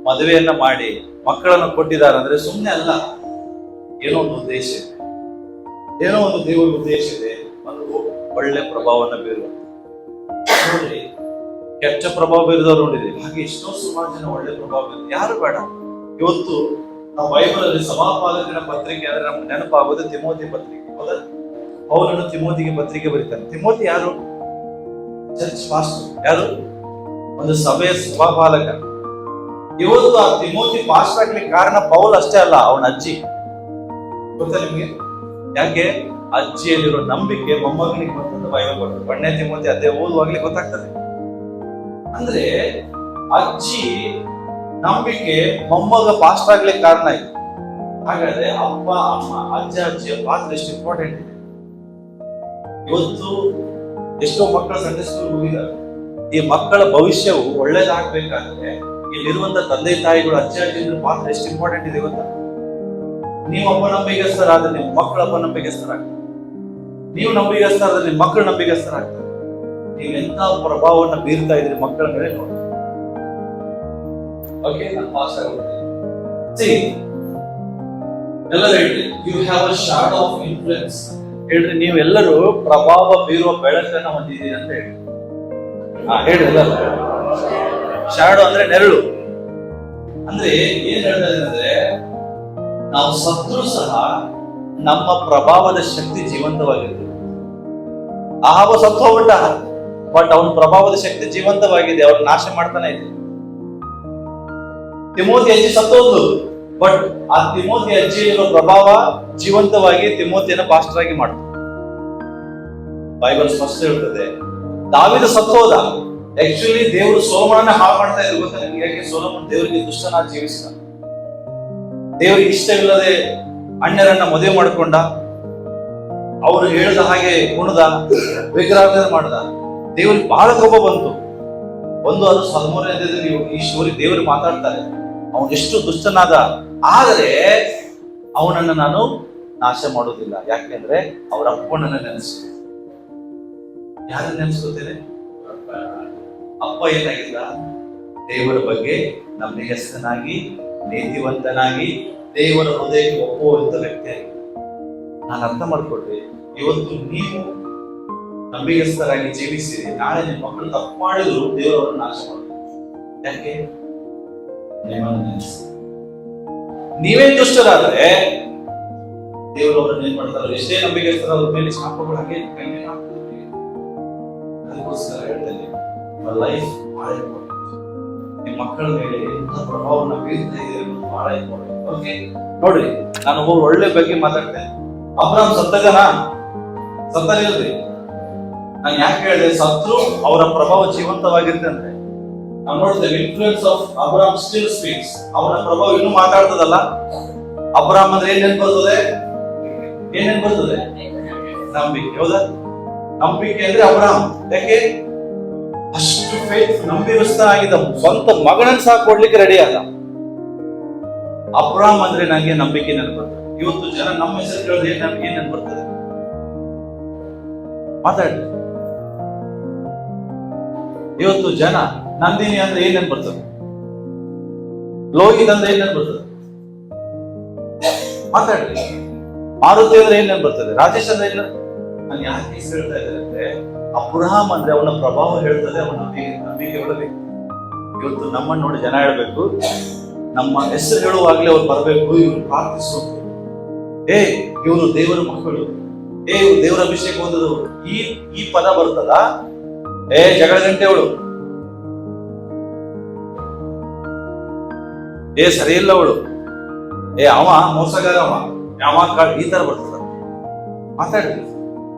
ಮದುವೆಯನ್ನ ಮಾಡಿ, ಮಕ್ಕಳನ್ನು ಕೊಟ್ಟಿದ್ದಾರೆ ಅಂದ್ರೆ ಸುಮ್ಮನೆ ಅಲ್ಲ. ಏನೋ ಒಂದು ಉದ್ದೇಶ ಇದೆ, ಏನೋ ಒಂದು ದೇವರ ಉದ್ದೇಶ ಇದೆ. ಅದು ಒಳ್ಳೆ ಪ್ರಭಾವವನ್ನು ಬೀರುವ. ನೋಡ್ರಿ, ಕೆಟ್ಟ ಪ್ರಭಾವ ಬೀರಿದವ್ರು ನೋಡಿದ್ರಿ, ಹಾಗೆ ಎಷ್ಟೋ ಸುಮಾರು ಜನ ಒಳ್ಳೆ ಪ್ರಭಾವ ಬೀರಿದ್ರು. ಯಾರು ಬೇಡ. ಇವತ್ತು ನಾವು ಬೈಬಲ್ ಅಲ್ಲಿ ಸಭಾಪಾಲಕನ ಪತ್ರಿಕೆ ಅಂದ್ರೆ ನಮ್ಗೆ ನೆನಪಾಗೋದು ತಿಮೋತಿ ಪತ್ರಿಕೆ. ಹೌದಾ? ಪೌಲನು ತಿಮೋತಿಗೆ ಪತ್ರಿಕೆ ಬರೀತಾನೆ. ತಿಮೋತಿ ಯಾರು? Church pastor. ಯಾರು? ಒಂದು ಸಭೆಯ ಸಭಾಪಾಲಕ. ಇವತ್ತು ಆ ತಿಮೋತಿ ಪಾಸ್ಟರ್ ಆಗ್ಲಿಕ್ಕೆ ಕಾರಣ ಪೌಲ್ ಅಷ್ಟೇ ಅಲ್ಲ, ಅವನ ಅಜ್ಜಿ. ಗೊತ್ತಾ ನಿಮ್ಗೆ? ಯಾಕೆ? ಅಜ್ಜಿಯಲ್ಲಿರೋ ನಂಬಿಕೆ ಮೊಮ್ಮಗನಿಗೆ ಬಂತಂತ ಬೈಬಲ್ ಬರ್ತದೆ. 1ನೇ ತಿಮೋತಿ ಅದೇ ಓದುವಾಗ್ಲೇ ಗೊತ್ತಾಗ್ತದೆ. ಅಂದ್ರೆ ಅಜ್ಜಿ ನಂಬಿಕೆ ಮೊಮ್ಮಗ ಪಾಸ್ಟರ್ ಆಗ್ಲಿಕ್ಕೆ ಕಾರಣ ಆಯ್ತು. ಹಾಗಾದ್ರೆ ಅಪ್ಪ ಅಮ್ಮ, ಅಜ್ಜ ಅಜ್ಜಿಯ ಪಾತ್ರ ಎಷ್ಟು ಇಂಪಾರ್ಟೆಂಟ್ ಇದೆ. ಇವತ್ತು ಎಷ್ಟೋ ಮಕ್ಕಳು ಸಂಡೇ ಸ್ಕೂಲ್ ಹೋಗಿದ್ದಾರೆ. ಈ ಮಕ್ಕಳ ಭವಿಷ್ಯವು ಒಳ್ಳೇದಾಗ್ಬೇಕಾದ್ರೆ ಇಲ್ಲಿರುವಂತ ತಂದೆ ತಾಯಿಗಳು, ಅಜ್ಜ ಅಜ್ಜಿಗಳ ಪಾತ್ರ ಎಷ್ಟು ಇಂಪಾರ್ಟೆಂಟ್ ಇದೆ ಗೊತ್ತಾ? ನೀವು ಅಪನಂಬಿಕಸ್ಥರಾದ್ರೆ ನಿಮ್ಮ ಮಕ್ಕಳು ಅಪನಂಬಿಕಸ್ಥರಾಗ್ತಾರೆ. ನೀವು ನಂಬಿಕಸ್ಥರಾದ್ರೆ ನಿಮ್ಮ ಮಕ್ಕಳು ನಂಬಿಕಸ್ಥರಾಗ್ತಾರೆ. ನೀವೆಂತ ಪ್ರಭಾವವನ್ನು ಬೀರ್ತಾ ಇದ್ರಿ ಮಕ್ಕಳ ಮೇಲೆ ನೋಡಿ. ಓಕೆ, ನಾನು ಪಾಸ್ ಆಗುತ್ತೆ. ಎಲ್ಲರೂ ಹೇಳ್ರಿ, you have a shadow of influence. ಹೇಳ್ರಿ, ನೀವೆಲ್ಲರೂ ಪ್ರಭಾವ ಬೀರುವ ಬೆಳಕನ್ನು ಹೊಂದಿದ್ದೀರಿ ಅಂತ ಹೇಳಿ. ಹೇಳಿ ಎಲ್ಲರೂ. ಶಾಡೋ ಅಂದ್ರೆ ನೆರಳು. ಅಂದ್ರೆ ಏನ್ ಹೇಳ್ತಾ ಅಂದ್ರೆ, ನಾವು ಸತ್ರು ಸಹ ನಮ್ಮ ಪ್ರಭಾವದ ಶಕ್ತಿ ಜೀವಂತವಾಗಿರ್ತದೆ. ಆಹಾವ ಸತ್ತು ಹೋಗ್ಬಿಟ್ಟ, ಬಟ್ ಅವನ ಪ್ರಭಾವದ ಶಕ್ತಿ ಜೀವಂತವಾಗಿದೆ, ಅವ್ರು ನಾಶ ಮಾಡ್ತಾನೆ ಇದೆ. ತಿಮೋತಿ ಅಜ್ಜಿ ಸತ್ತೋದು, ಬಟ್ ಆ ತಿಮೋತಿ ಅಜ್ಜಿಯಲ್ಲಿರೋ ಪ್ರಭಾವ ಜೀವಂತವಾಗಿ ತಿಮೋತಿಯನ್ನ ಪಾಸ್ಟರ್ ಆಗಿ ಮಾಡ್ತಾರೆ. ಬೈಬಲ್ ಸ್ಪಷ್ಟ ಹೇಳ್ತದೆ. ದಾವೀದ ಸತ್ತೋದ, ಆಕ್ಚುಲಿ ದೇವರು ಸೊಲೊಮೋನನ್ನ ಹಾಳು ಮಾಡ್ತಾ ಇದ್ರು ಗೊತ್ತಾ ನಿಮ್ಗೆ? ಯಾಕೆ? ಸೊಲೊಮೋನ್ ದೇವರಿಗೆ ದುಷ್ಟನಾಗಿ ಜೀವಿಸಿದ, ದೇವರಿಗೆ ಇಷ್ಟವಿಲ್ಲದೆ ಅಣ್ಣರನ್ನ ಮದುವೆ ಮಾಡಿಕೊಂಡ, ಅವರು ಹೇಳಿದ ಹಾಗೆ ಕುಣದ, ವಿಗ್ರಹಾರಾಧನೆ ಮಾಡದ. ದೇವರಿಗೆ ಬಹಳ ಕೋಪ ಬಂತು. ಅದು 13ನೇ ಈ ಸ್ಟೋರಿ ದೇವರು ಮಾತಾಡ್ತಾರೆ, ಅವನು ಎಷ್ಟು ದುಷ್ಟನಾದ, ಆದರೆ ಅವನನ್ನ ನಾನು ನಾಶ ಮಾಡೋದಿಲ್ಲ. ಯಾಕೆಂದ್ರೆ ಅವರ ಅಪ್ಪನನ್ನ ನೆನೆಸ. ಯಾರನ್ನ ನೆನೆಸ್ಕೊತೇನೆ? ಅಪ್ಪ ಏನಾಗಿಲ್ಲ, ದೇವರ ಬಗ್ಗೆ ನಂಬಿಗಸ್ತನಾಗಿ, ನೀತಿವಂತನಾಗಿ, ದೇವರ ಹೃದಯಕ್ಕೆ ಒಪ್ಪುವಂತ ವ್ಯಕ್ತಿ ಆಗಿದೆ. ನಾನು ಅರ್ಥ ಮಾಡ್ಕೊಳ್ರಿ, ಇವತ್ತು ನೀವು ನಂಬಿಗಸ್ತರಾಗಿ ಜೀವಿಸಿರಿ, ನಾಳೆ ನಿಮ್ಮ ಮಕ್ಕಳು ತಪ್ಪು ಮಾಡಿದ್ರು ದೇವರವರನ್ನು ನಾಶ ಮಾಡ್ತಾರೆ. ಯಾಕೆ? ನಿಮ್ಮನ್ನು ನೆನೆಸಿ. ನೀವೇ ದುಷ್ಟರಾದ್ರೆ ದೇವರವರನ್ನು ಏನ್ ಮಾಡ್ತಾರೆ? ಎಷ್ಟೇ ನಂಬಿಗಸ್ತರಾದ ಮೇಲೆ ಶಾಪಗಳು ಹಾಗೆ ಕಂಟಿನ್ಯೂ ಆಗ್ತದೆ. ಅದಕ್ಕೋಸ್ಕರ ಹೇಳ್ತೇನೆ, ನಿಮ್ಮ ಲೈಫ್ ಬಹಳ ಇಂಪಾರ್ಟೆಂಟ್. ನಿಮ್ಮ ಮಕ್ಕಳ ಮೇಲೆ ಎಂತ ಪ್ರಭಾವವನ್ನು ಬೀರ್ತಾ ಇದೆ ಅನ್ನೋದು ಬಹಳ ಇಂಪಾರ್ಟೆಂಟ್. ಓಕೆ, ನೋಡ್ರಿ, ನಾನು ಒಳ್ಳೆ ಬಗ್ಗೆ ಮಾತಾಡ್ತೇನೆ. ಅಬ್ರಾಮ್ ಸತ್ತಗನ ಸತ್ತನಿಲ್ರಿ. ನಾನು ಯಾಕೆ ಹೇಳಿದೆ ಸತ್ರು ಅವರ ಪ್ರಭಾವ ಜೀವಂತವಾಗಿರುತ್ತೆ ಅಂದ್ರೆ, ನಾವು ನೋಡ್ತೇವೆ ಇನ್ಫ್ಲೂಯೆನ್ಸ್ ಆಫ್ ಅಬ್ರಾಮ್ ಸ್ಟಿಲ್ ಸ್ಪೀಕ್ಸ್. ಅವನ ಪ್ರಭಾವ ಇನ್ನೂ ಮಾತಾಡ್ತದಲ್ಲ. ಅಬ್ರಾಮ್ ಅಂದ್ರೆ ಏನೇನ್ ಬರ್ತದೆ? ನಂಬಿಕೆ. ಹೌದಾ? ನಂಬಿಕೆ ಅಂದ್ರೆ ಅಬ್ರಾಮ್. ಯಾಕೆ? ಅಷ್ಟು ಫೇತ್, ನಂಬಿಗಸ್ತನಾಗಿದ್ದ, ಸ್ವಂತ ಮಗನನ್ನು ಸಹ ಕೊಡ್ಲಿಕ್ಕೆ ರೆಡಿ ಆದ. ಅಬ್ರಾಮ್ ಅಂದ್ರೆ ನಂಗೆ ನಂಬಿಕೆ ನೆನಪರ್ತದೆ. ಇವತ್ತು ಜನ ನಮ್ಮ ಹೆಸರು ಕೇಳಿದ್ರೆ ಏನ್ ನೆನಪರ್ತದೆ? ಮಾತಾಡಿ. ಇವತ್ತು ಜನ ನಂದಿನಿ ಅಂದ್ರೆ ಏನ್ ನೆನಪರ್ತದೆ? ಲೋಹಿತ್ ಅಂದ್ರೆ ಏನ್ ನೆನಪರ್ತದೆ? ಮಾತಾಡ್ರಿ. ಮಾರುತಿ ಅಂದ್ರೆ ಏನ್ ನೆನಪರ್ತದೆ? ರಾಜೇಶ್ ಅಂದ್ರೆ ಏನ್? ನಾನು ಯಾಕೆ ಹೆಸರು ಹೇಳ್ತಾ ಇದ್ದಾರೆ ಅಂದ್ರೆ, ಅಬ್ರಹಾಂ ಅಂದ್ರೆ ಅವನ ಪ್ರಭಾವ ಹೇಳ್ತದೆ, ಅವನ ನಂಬಿಕೆ ಹೇಳಬೇಕು. ಇವತ್ತು ನಮ್ಮನ್ನು ನೋಡಿ ಜನ ಹೇಳ್ಬೇಕು, ನಮ್ಮ ಹೆಸರು ಹೇಳುವಾಗ್ಲೇ ಅವ್ರು ಬರ್ಬೇಕು, ಇವ್ರು ಪ್ರಾರ್ಥಿಸಬೇಕು, ಇವರು ದೇವರ ಮಕ್ಕಳು, ಇವ್ರು ದೇವರ ಅಭಿಷೇಕ ಹೊಂದದವರು. ಈ ಪದ ಬರ್ತದ, ಜಗಳ ಗಂಟೆ ಅವಳು, ಸರಿ ಇಲ್ಲ ಅವಳು, ಅವ ಮೋಸಗಾರ, ಅವ ಈ ತರ ಬರ್ತದ. ಮಾತಾಡ್ರಿ.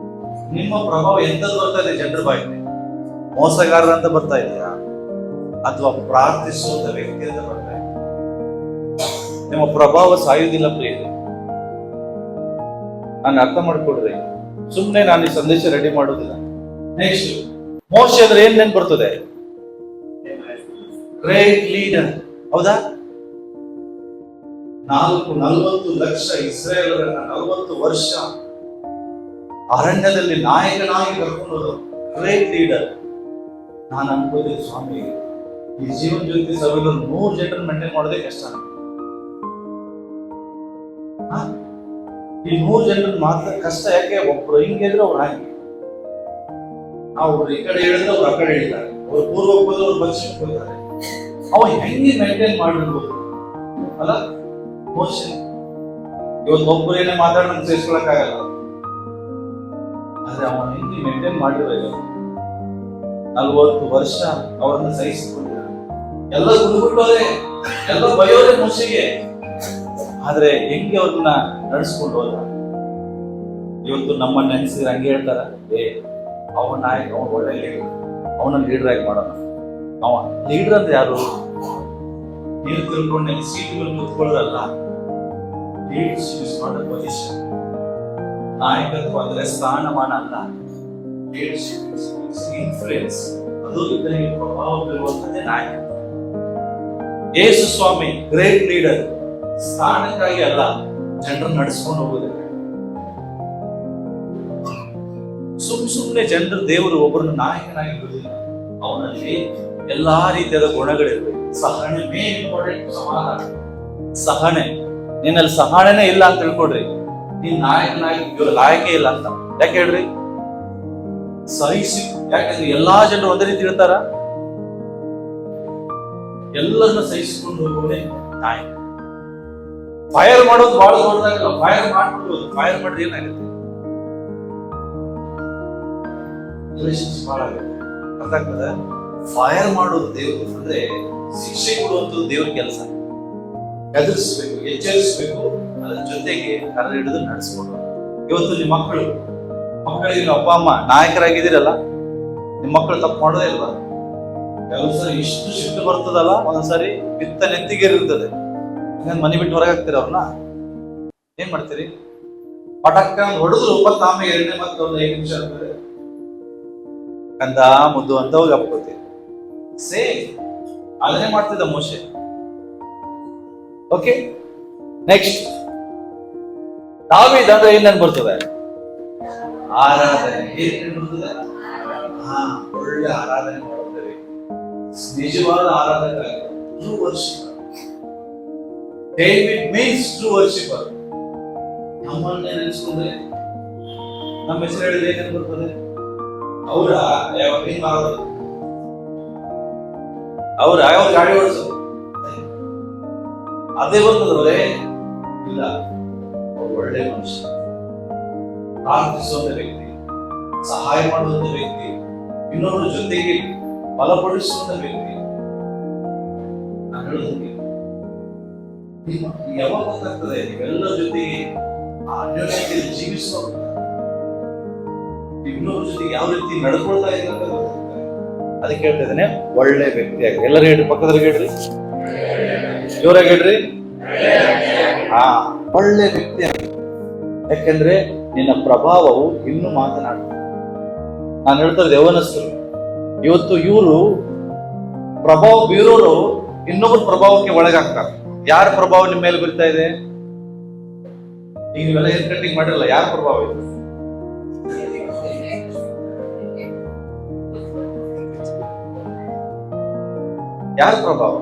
ನಿಮ್ಮ ಪ್ರಭಾವ ಎಂತದ್ದು ಬರ್ತಾ ಇದೆ ಜನರ ಬಾಯಿಗೆ? ಮೋಸಗಾರ ಅಂತ ಬರ್ತಾ ಇದೆಯಾ, ಅಥವಾ ಪ್ರಾರ್ಥಿಸುವಂತ ವ್ಯಕ್ತಿ ಅಂತ ಬರ್ತಾ ಇದೆ? ನಿಮ್ಮ ಪ್ರಭಾವ ಸಾಯುವುದಿಲ್ಲ ಪ್ರಿಯ. ನಾನು ಅರ್ಥ ಮಾಡ್ಕೊಡ್ರಿ. ಸುಮ್ಮನೆ ನಾನು ಈ ಸಂದೇಶ ರೆಡಿ ಮಾಡೋದಿಲ್ಲ. ನೆಕ್ಸ್ಟ್, ಮೋಶೆ ಅಂದ್ರೆ ಏನ್ ನೆನ್ ಬರ್ತದೆ? Great leader. ಹೌದಾ? 40 ಲಕ್ಷ ಇಸ್ರಾಯೇಲರನ್ನ 40 ವರ್ಷ ಅರಣ್ಯದಲ್ಲಿ ನಾಯಕನಾಗಿ ಕರ್ಕೊಂಡು ಗ್ರೇಟ್ ಲೀಡರ್. ನಾನು ಅನ್ಕೋತೀನಿ, ಸ್ವಾಮಿ, ಈ ಜೀವನ ಜ್ಯೋತಿ ಸಭೆಗಳು 100 ಜನರನ್ನು ಮೇಂಟೈನ್ ಮಾಡೋದೇ ಕಷ್ಟ. ಈ 100 ಜನರನ್ನು ಮಾತ್ರ ಕಷ್ಟ. ಯಾಕೆ? ಒಬ್ರು ಹಿಂಗೆ ಇದ್ರೆ ಅವ್ರು ಹಾಗೆ, ಅವ್ರು ಈ ಕಡೆ ಹೇಳಿದ್ರೆ ಅವ್ರು ಆ ಕಡೆ ಹೇಳಿದ್ದಾರೆ, ಅವ್ರು ಪೂರ್ವಕ್ಕೆ ಹೋದ್ರೆ ಅವ್ರು ಪಶ್ಚಿಮಕ್ಕೆ ಹೋಗ್ತಾರೆ. ಅವ ಹೆಂಗೆ ಮೇಂಟೈನ್ ಮಾಡಿರ್ಬೋದು ಅಲ್ಲ? ಮೋಶೆ ಇವತ್ತು ಒಬ್ಬರು ಏನೇ ಮಾತಾಡೋದು ಸೇರಿಸ್ಕೊಳಕ್ಕಾಗಲ್ಲ, ಆದ್ರೆ ಅವನು ಹೆಂಗೆ ಮೇಂಟೈನ್ ಮಾಡಿರಬೇಕು. 40 ವರ್ಷ ಅವರನ್ನ ಸಹಿಸಿಕೊಂಡಿದ್ದಾರೆ. ಎಲ್ಲ ಗುರುಗುಟ್ಟೋರೆ, ಎಲ್ಲ ಬಯೋರೆ ಮೋಶೆಗೆ. ಆದ್ರೆ ಹೆಂಗೆ ಅವ್ರನ್ನ ನಡೆಸ್ಕೊಂಡು ಹೋದ? ಇವತ್ತು ನಮ್ಮನ್ನ ನೆನೆಸಿದ್ರೆ ಹಂಗೆ ಹೇಳ್ತಾರ, ಅವನ ನಾಯಕ, ಅವನು ಒಳ್ಳೆ ಲೀಡರ್, ಅವನ ಲೀಡರ್ ಆಗಿ ಮಾಡೋಣ. ಅವ ಲೀಡರ್ ಅಂದ್ರೆ ಯಾರು? ನೀನು ತಿಳ್ಕೊಂಡು ಸೀಟ್ ಮೇಲೆ ಕೂತ್ಕೊಳ್ಳೋದಲ್ಲ. Leadership is not a position. ನಾಯಕತ್ವ ಅಂದ್ರೆ ಸ್ಥಾನಮಾನ ಅಲ್ಲ. ಇನ್ಫ್ಲೂಯೆನ್ಸ್, ಅದು ಇತರರಿಗೆ ಪ್ರಭಾವ ಬೀರುವಂತದ್ದೇ ನಾಯಕ. ಯೇಸು ಸ್ವಾಮಿ ಗ್ರೇಟ್ ಲೀಡರ್, ಸ್ಥಾನಕ್ಕಾಗಿ ಅಲ್ಲ, ಜನರನ್ನು ನಡೆಸ್ಕೊಂಡು ಹೋಗೋದಕ್ಕೆ. ಸುಮ್ಮನೆ ಜನರು ದೇವರು ಒಬ್ಬರನ್ನು ನಾಯಕನಾಗಿ ಬಿಡುವುದಿಲ್ಲ, ಅವನಲ್ಲಿ ಎಲ್ಲಾ ರೀತಿಯಾದ ಗುಣಗಳಿರ್ಬೇಕು. ಸಹನೆ ಮೇನ್ ಇಂಪಾರ್ಟೆಂಟ್. ಸಮಾಧಾನ, ಸಹನೆ. ನಿನ್ನಲ್ಲಿ ಸಹನೆನೇ ಇಲ್ಲ ಅಂತ ತಿಳ್ಕೊಡ್ರಿ, ನೀನ್ ನಾಯಕನಾಗಿ ಲಾಯಕೆ ಇಲ್ಲ ಅಂತ. ಯಾಕೆ ಹೇಳ್ರಿ? ಸಹಿಸಿ. ಯಾಕಂದ್ರೆ ಎಲ್ಲಾ ಜನರು ಒಂದೇ ರೀತಿ ಇರ್ತಾರ? ಎಲ್ಲರನ್ನ ಸಹಿಸಿಕೊಂಡು ಹೋಗೋದೇ ನಾಯಕ. ಫೈರ್ ಮಾಡೋದು ಬಹಳ ದೊಡ್ಡದಾಗಲ್ಲ, ಫೈರ್ ಮಾಡ್ಬಿಡ್ಬೋದು. ಫೈರ್ ಮಾಡಿದ್ರೆ ಏನಾಗುತ್ತೆ? ರಿಲೇಶನ್ಸ್ ಬಹಳ ಆಗುತ್ತೆ. ಅರ್ಥ ಆಗ್ತದೆ? ಫೈರ್ ಮಾಡೋದು ದೇವರು ಅಂದ್ರೆ ಶಿಕ್ಷೆ ಕೊಡುವಂಥದ್ದು ದೇವ್ರ ಕೆಲಸ. ಎದುರಿಸ್ಬೇಕು, ಎಚ್ಚರಿಸ್ಬೇಕು, ಅದ್ರ ಜೊತೆಗೆ ಕರ ಹಿಡಿದು ನಡೆಸ್ಕೊಂಡು. ಇವತ್ತು ನಿಮ್ಮ ಮಕ್ಕಳಿಗೆ ನೀವು ಅಪ್ಪ ಅಮ್ಮ ನಾಯಕರಾಗಿದ್ದೀರಲ್ಲ, ನಿಮ್ಮ ಮಕ್ಕಳು ತಪ್ಪು ಮಾಡೋದೇ ಇಲ್ವಾ? ಕೆಲವು ಸರಿ ಇಷ್ಟು ಶಿಫ್ಟ್ ಬರ್ತದಲ್ಲ, ಒಂದೊಂದ್ಸರಿ ಬಿತ್ತ ನೆತ್ತಿಗೆ ಇರ್ತದೆ. ಮನೆ ಬಿಟ್ಟು ಹೊರಗೆ ಹಾಕ್ತೀರ ಅವ್ರನ್ನ, ಏನ್ ಮಾಡ್ತೀರಿ? ಪಟಕ್ಕ ಹೊಡೆದ್ರು ಮತ್ತೆ ಆಮೇಲೆ ಎರಡನೇ ಮತ್ತೆ ಒಂದು 5 ನಿಮಿಷ ಆಗ್ತದೆ, ಕಂದ ಮುದ್ದು ಅಂತ ಹೋಗಿ ಅಪ್ಕೋತೀವಿ. ಸೇಮ್ ಅದನ್ನೇ ಮಾಡ್ತಿದ್ದ ಮೋಶೆ. ಓಕೆ, ನೆಕ್ಸ್ಟ್ ದಾವೀದ ಅಂದ್ರೆ ಏನ್ ಬರ್ತದೆ? ಆರಾಧನೆ. ಏನ್ ಬರ್ತದೆ? ಒಳ್ಳೆ ಆರಾಧನೆ ಮಾಡುತ್ತೇವೆ, ನಿಜವಾದ ಆರಾಧನೆ. True worshipper. David means true worshipper. ನಮ್ಮನ್ನ ನೆನೆಸ್ಕೊಂಡ್ರೆ ನಮ್ಮ ಹೆಸರು ಹೇಳಿದ್ರೆ ಏನೇನು ಬರ್ತದೆ? ಅವ್ರ ಯಾವ ಗಾಡಿ ಓಡಿಸೋದು ಅದೇ ಬರ್ತದವ್ರೆ? ಇಲ್ಲ, ಒಳ್ಳೆ ಮನುಷ್ಯ, ಪ್ರಾರ್ಥಿಸುವಂತ ವ್ಯಕ್ತಿ, ಸಹಾಯ ಮಾಡುವಂತ ವ್ಯಕ್ತಿ, ಇನ್ನೊಬ್ಬರ ಜೊತೆಗೆ ಬಲಪಡಿಸುವಂತ ವ್ಯಕ್ತಿ. ನಾನು ಹೇಳೋದಕ್ಕೆ ಯಾವಾಗ ಗೊತ್ತಾಗ್ತದೆ ನೀವೆಲ್ಲರ ಜೊತೆಗೆ ಅನ್ಯೋನ್ಯತೆಯಲ್ಲಿ ಜೀವಿಸುವ, ಇನ್ನೊಬ್ಬರ ಜೊತೆಗೆ ಯಾವ ರೀತಿ ನಡ್ಕೊಳ್ತಾ ಇದ್ದಾರೆ. ಅದಕ್ಕೆ ಹೇಳ್ತಾ ಇದ್ದೇನೆ, ಒಳ್ಳೆ ವ್ಯಕ್ತಿ ಆಗಿ. ಎಲ್ಲರೂ ಹೇಳ್ರಿ, ಪಕ್ಕದಲ್ಲಿ ಹೇಳ್ರಿ, ಜೋರಾಗಿ ಹೇಳ್ರಿ. ಒಳ್ಳೆ ವ್ಯಕ್ತಿ ಆಗಿ. ಯಾಕೆಂದ್ರೆ ನಿನ್ನ ಪ್ರಭಾವವು ಇನ್ನೂ ಮಾತನಾಡ್ತದೆ. ನಾನು ಹೇಳ್ತಾ ಇದ್ದೆ ಯೌವನಸ್ಥರು, ಇವತ್ತು ಇವರು ಪ್ರಭಾವ ಬೀರೋರು ಇನ್ನೊಬ್ಬರ ಪ್ರಭಾವಕ್ಕೆ ಒಳಗಾಗ್ತಾರೆ. ಯಾರ ಪ್ರಭಾವ ನಿಮ್ಮ ಮೇಲೆ ಬೀರ್ತಾ ಇದೆ? ಈಗ ನೀವೆಲ್ಲ ಏನ್ ಕಟ್ಟಿಂಗ್ ಮಾಡಿರಲ್ಲ, ಯಾರ ಪ್ರಭಾವ ಇದೆ? ಯಾರ ಪ್ರಭಾವ?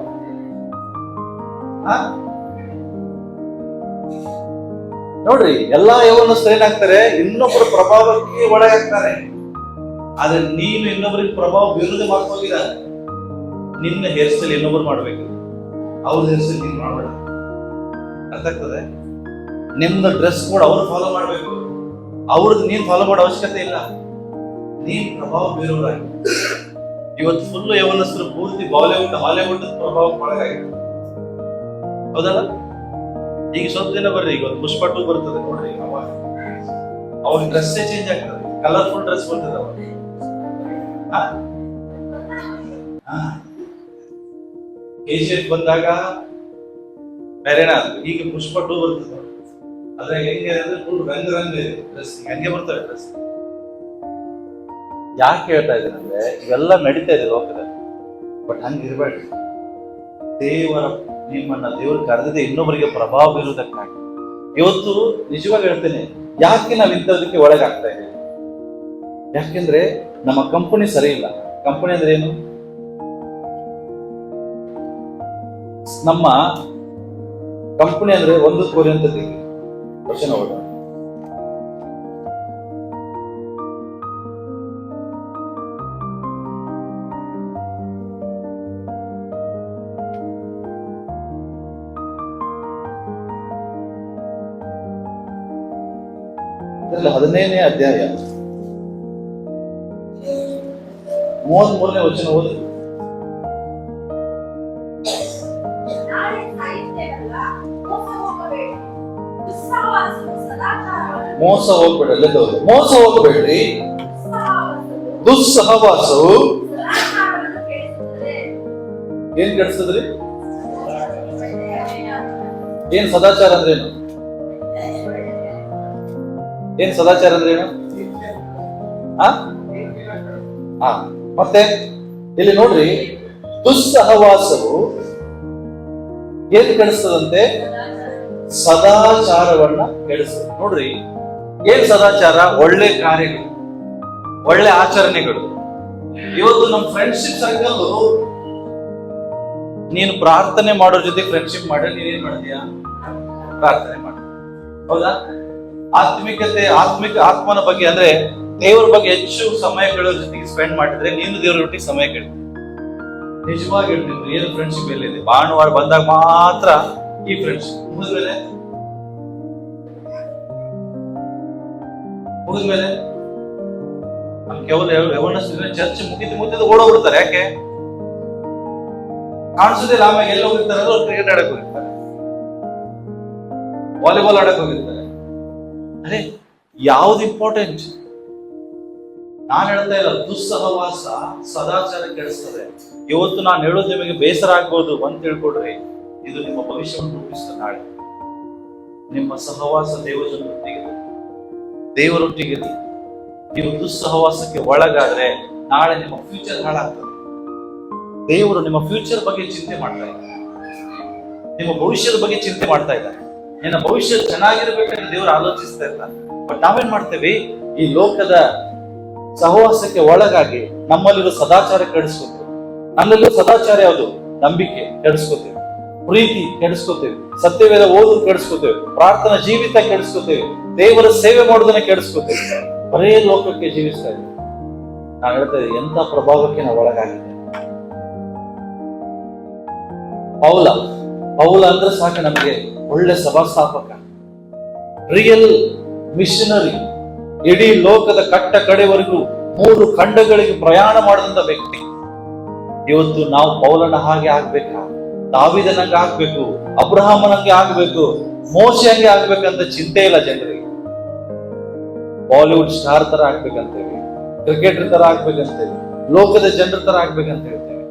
ನೋಡ್ರಿ, ಎಲ್ಲಾ ಯೌವನಸ್ಥರು ಏನಾಗ್ತಾರೆ? ಇನ್ನೊಬ್ಬರ ಪ್ರಭಾವಕ್ಕೆ ಒಳಗಾಗ್ತಾರೆ. ಆದ್ರೆ ನೀನು ಇನ್ನೊಬ್ಬರಿಗೆ ಪ್ರಭಾವ ಬೀರುವುದೇ ಮಾಡ್ಕೋಗಿದ್ದಾರೆ. ನಿನ್ನ ಹೇರ್ ಸ್ಟೈಲ್ ಇನ್ನೊಬ್ರು ಮಾಡ್ಬೇಕು, ಅವ್ರ ಹೇರ್ ಸ್ಟೈಲ್ ನೀನ್ ಮಾಡಬೇಡ. ಅರ್ಥ ಆಗ್ತದೆ? ನಿಮ್ದು ಡ್ರೆಸ್ ಕೂಡ ಅವ್ರು ಫಾಲೋ ಮಾಡ್ಬೇಕು, ಅವ್ರದ್ದು ನೀನ್ ಫಾಲೋ ಮಾಡೋ ಅವಶ್ಯಕತೆ ಇಲ್ಲ. ನೀನ್ ಪ್ರಭಾವ ಬೀರೋರಾಗಿ. ಇವತ್ತು ಫುಲ್ ಯೌವನಸ್ಥರು ಪೂರ್ತಿ ಬಾಲಿವುಡ್ ಹಾಲಿವುಡ್ ಪ್ರಭಾವಕ್ಕೆ ಒಳಗಾಗಿದೆ. ಹೌದಲ್ಲ? ಈಗ ಸ್ವಲ್ಪ ದಿನ ಬರ್ರಿ, ಈಗ ಒಂದು ಪುಷ್ಪ 2 ಬರ್ತದೆ ನೋಡ್ರಿ, ಅವ್ರ ಡ್ರೆಸ್ಸೇ ಚೇಂಜ್ ಆಗ್ತದೆ, ಕಲರ್ಫುಲ್ ಡ್ರೆಸ್ ಬರ್ತದೆ ಅವಾಗ. KGF ಬಂದಾಗ ಬೇರೆನ, ಈಗ ಪುಷ್ಪ 2 ಬರ್ತದೆ. ಅದ್ರಾಗ ಹೆಂಗೆ ಅಂದ್ರೆ ಫುಲ್ ರಂಗ ಡ್ರೆಸ್, ಹಂಗೆ ಬರ್ತವೆ ಡ್ರೆಸ್. ಯಾಕೆ ಹೇಳ್ತಾ ಇದ್ದೇನೆ ಅಂದ್ರೆ, ಇವೆಲ್ಲ ನಡೀತಾ ಇದೆ ಲೋಕದಲ್ಲಿ, ಬಟ್ ಹಂಗಿರ್ಬೇಡ್ರಿ. ನಿಮ್ಮನ್ನ ದೇವರು ಕರೆದಿದೆ ಇನ್ನೊಬ್ಬರಿಗೆ ಪ್ರಭಾವ ಬೀರುವುದಕ್ಕಾಗಿ. ಇವತ್ತು ನಿಜವಾಗಿ ಹೇಳ್ತೇನೆ, ಯಾಕೆ ನಾವು ಇಂಥದಕ್ಕೆ ಒಳಗಾಗ್ತಾ ಇದ್ದೇವೆ? ಯಾಕೆಂದ್ರೆ ನಮ್ಮ ಕಂಪನಿ ಸರಿ ಇಲ್ಲ. ಕಂಪನಿ ಅಂದ್ರೆ ಏನು? ನಮ್ಮ ಕಂಪನಿ ಅಂದ್ರೆ ಒಂದು ಕೋರಿ ಅಂತ ಕ್ವಶನ್ ಹೊರಡ. ಇದರಲ್ಲಿ 15ನೇ ಅಧ್ಯಾಯ 33ನೇ ವಚನ ಓದಿ. ಮೋಸ ಹೋಗ್ಬೇಡ್ರಿ, ಮೋಸ ಹೋಗ್ಬೇಡ್ರಿ. ದುಸ್ಸಹವಾಸವು ಏನ್ ಕೆಡಿಸ್ತದ್ರಿ? ಏನ್ ಸದಾಚಾರ ಅಂದ್ರೇನು? ಏನ್ ಸದಾಚಾರ ಅಂದ್ರೇನು? ಹಾ, ಮತ್ತೆ ಇಲ್ಲಿ ನೋಡ್ರಿ, ದುಸ್ಸಹವಾಸವು ಏನ್ ಕೆಡಿಸ್ತದಂತೆ? ಸದಾಚಾರವನ್ನ ಕೆಡಿಸ್ತದೆ. ನೋಡ್ರಿ, ಏನ್ ಸದಾಚಾರ? ಒಳ್ಳೆ ಕಾರ್ಯಗಳು, ಒಳ್ಳೆ ಆಚರಣೆಗಳು. ಇವತ್ತು ನಮ್ಮ ಫ್ರೆಂಡ್ಶಿಪ್ ಸರ್ಕಲ್, ನೀನು ಪ್ರಾರ್ಥನೆ ಮಾಡೋರ್ ಜೊತೆ ಫ್ರೆಂಡ್ಶಿಪ್ ಮಾಡಿ ನೀನೇನ್ ಮಾಡ್ತೀಯಾ? ಪ್ರಾರ್ಥನೆ ಮಾಡ, ಹೌದಾ? ಆತ್ಮನ ಬಗ್ಗೆ ಅಂದ್ರೆ ದೇವರ ಬಗ್ಗೆ ಹೆಚ್ಚು ಸಮಯಗಳ ಜೊತೆಗೆ ಸ್ಪೆಂಡ್ ಮಾಡಿದ್ರೆ ನೀನು ದೇವರ ಒಟ್ಟಿಗೆ ಸಮಯ ಕೇಳ್ತೀನಿ. ನಿಜವಾಗಿ ಹೇಳ್ತೀನಿ, ಏನು ಫ್ರೆಂಡ್ಶಿಪ್ ಎಲ್ಲಿದೆ? ಭಾನುವಾರ ಬಂದಾಗ ಮಾತ್ರ ಈ ಫ್ರೆಂಡ್ಶಿಪ್. ಮುಗಿದ್ಮೇಲೆ ನಮ್ ಕೇವಲ ಚರ್ಚ್ ಮುಗಿದ ಓಡೋಗ್ಬಿಡ್ತಾರೆ. ಯಾಕೆ ಕಾಣಿಸೋದಿಲ್ಲ. ಆಮೇಲೆ ಎಲ್ಲ ಹೋಗಿರ್ತಾರೆ? ಅವ್ರು ಕ್ರಿಕೆಟ್ ಆಡಕ್ ಹೋಗಿರ್ತಾರೆ, ವಾಲಿಬಾಲ್ ಆಡಕ್ ಹೋಗಿರ್ತಾರೆ. ಅರೆ, ಯಾವ್ದು ಇಂಪಾರ್ಟೆಂಟ್? ನಾನು ಹೇಳ್ತಾ ಇಲ್ಲ, ದುಸ್ಸಹವಾಸ ಸದಾಚಾರ ಕೆಡಿಸ್ತದೆ. ಇವತ್ತು ನಾನು ಹೇಳೋದು ನಿಮಗೆ ಬೇಸರ ಆಗ್ಬೋದು ಅಂತ ತಿಳ್ಕೊಡ್ರಿ, ಇದು ನಿಮ್ಮ ಭವಿಷ್ಯವನ್ನು ರೂಪಿಸ್ತದೆ. ನಾಳೆ ನಿಮ್ಮ ಸಹವಾಸ ದೇವರೊಟ್ಟಿಗೆ ನೀವು ದುಸ್ಸಹವಾಸಕ್ಕೆ ಒಳಗಾದ್ರೆ ನಾಳೆ ನಿಮ್ಮ ಫ್ಯೂಚರ್ ಹಾಳಾಗ್ತದೆ. ದೇವರು ನಿಮ್ಮ ಫ್ಯೂಚರ್ ಬಗ್ಗೆ ಚಿಂತೆ ಮಾಡ್ತಾ ಇದ್ದಾರೆ, ನಿಮ್ಮ ಭವಿಷ್ಯದ ಬಗ್ಗೆ ಚಿಂತೆ ಮಾಡ್ತಾ ಇದ್ದಾರೆ. ನಿನ್ನ ಭವಿಷ್ಯ ಚೆನ್ನಾಗಿರ್ಬೇಕಂತ ದೇವರು ಆಲೋಚಿಸ್ತಾ ಇಲ್ಲ. ಬಟ್ ನಾವೇನ್ ಮಾಡ್ತೇವೆ? ಈ ಲೋಕದ ಸಹವಾಸಕ್ಕೆ ಒಳಗಾಗಿ ನಮ್ಮಲ್ಲಿರೋ ಸದಾಚಾರ ಕೆಡಿಸ್ಕೊತೇವೆ. ನನ್ನಲ್ಲಿರೋ ಸದಾಚಾರ ಯಾವುದು? ನಂಬಿಕೆ ಕೆಡಿಸ್ಕೊತೇವೆ, ಪ್ರೀತಿ ಕೆಡಿಸ್ಕೊತೇವೆ, ಸತ್ಯವೇದ ಓದು ಕೆಡಿಸ್ಕೊತೇವೆ, ಪ್ರಾರ್ಥನಾ ಜೀವಿತ ಕೆಡಿಸ್ಕೊತೇವೆ, ದೇವರ ಸೇವೆ ಮಾಡೋದನ್ನ ಕೆಡಿಸ್ಕೊತೇವೆ. ಬರೇ ಲೋಕಕ್ಕೆ ಜೀವಿಸ್ತಾ ಇದ್ದೇವೆ. ನಾನು ಹೇಳ್ತಾ ಇದ್ದೆ, ಎಂತ ಪ್ರಭಾವಕ್ಕೆ ನಾವು ಒಳಗಾಗಿದೆ. ಪೌಲ ಅಂದ್ರೆ ಸಾಕು ನಮಗೆ, ಒಳ್ಳೆ ಸಭಾಸ್ಥಾಪಕ, ರಿಯಲ್ ಮಿಷನರಿ. ಇಡೀ ಲೋಕದ ಕಟ್ಟ ಕಡೆವರೆಗೂ 3 ಖಂಡಗಳಿಗೆ ಪ್ರಯಾಣ ಮಾಡಿದಂತ ವ್ಯಕ್ತಿ. ಇವತ್ತು ನಾವು ಪೌಲನ ಹಾಗೆ ಆಗ್ಬೇಕಾ? ದಾವೀದನಂಗೆ ಆಗ್ಬೇಕು, ಅಬ್ರಹಾಮನಂಗೆ ಆಗ್ಬೇಕು, ಮೋಶೆಯಂಗೆ ಆಗ್ಬೇಕಂತ ಚಿಂತೆ ಇಲ್ಲ ಜನರಿಗೆ. ಬಾಲಿವುಡ್ ಸ್ಟಾರ್ ತರ ಆಗ್ಬೇಕಂತೇವೆ, ಕ್ರಿಕೆಟರ್ ತರ ಆಗ್ಬೇಕಂತೇವೆ, ಲೋಕದ ಜನರ ತರ ಆಗ್ಬೇಕಂತ ಹೇಳ್ತೇವೆ.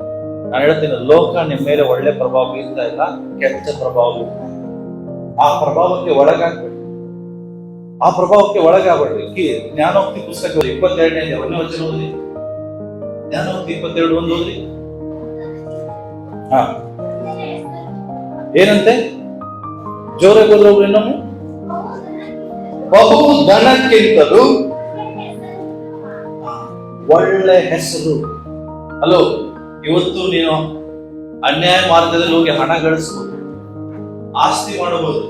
ನಾನು ಹೇಳ್ತೀನಿ, ಲೋಕ ನಿಮ್ಮ ಮೇಲೆ ಒಳ್ಳೆ ಪ್ರಭಾವ ಬೀರ್ತಾ ಇಲ್ಲ, ಕೆಟ್ಟ ಪ್ರಭಾವ ಬೀರ್ತಾ ಇಲ್ಲ. ಆ ಪ್ರಭಾವಕ್ಕೆ ಒಳಗಾಗ್ಬೇಕು, ಆ ಪ್ರಭಾವಕ್ಕೆ ಒಳಗಾಗಬೇಡ್ರಿ. ಜ್ಞಾನೋಕ್ತಿ ಪುಸ್ತಕ 22ನೇ ವಚನ ಓದಿ. ಜ್ಞಾನೋಕ್ತಿ 22:1 ಓದ್ರಿ. ಹಾ, ಏನಂತೆ? ಜೋರಾಗಿ ಹೋದ್ರು ಇನ್ನೊಮ್ಮೆ. ಬಹು ಧನಕ್ಕಿಂತಲೂ ಒಳ್ಳೆ ಹೆಸರು. ಹಲೋ, ಇವತ್ತು ನೀನು ಅನ್ಯಾಯ ಮಾರ್ಗದಲ್ಲಿ ಹೋಗಿ ಹಣ ಗಳಿಸಬಹುದು, ಆಸ್ತಿ ಮಾಡಬಹುದು.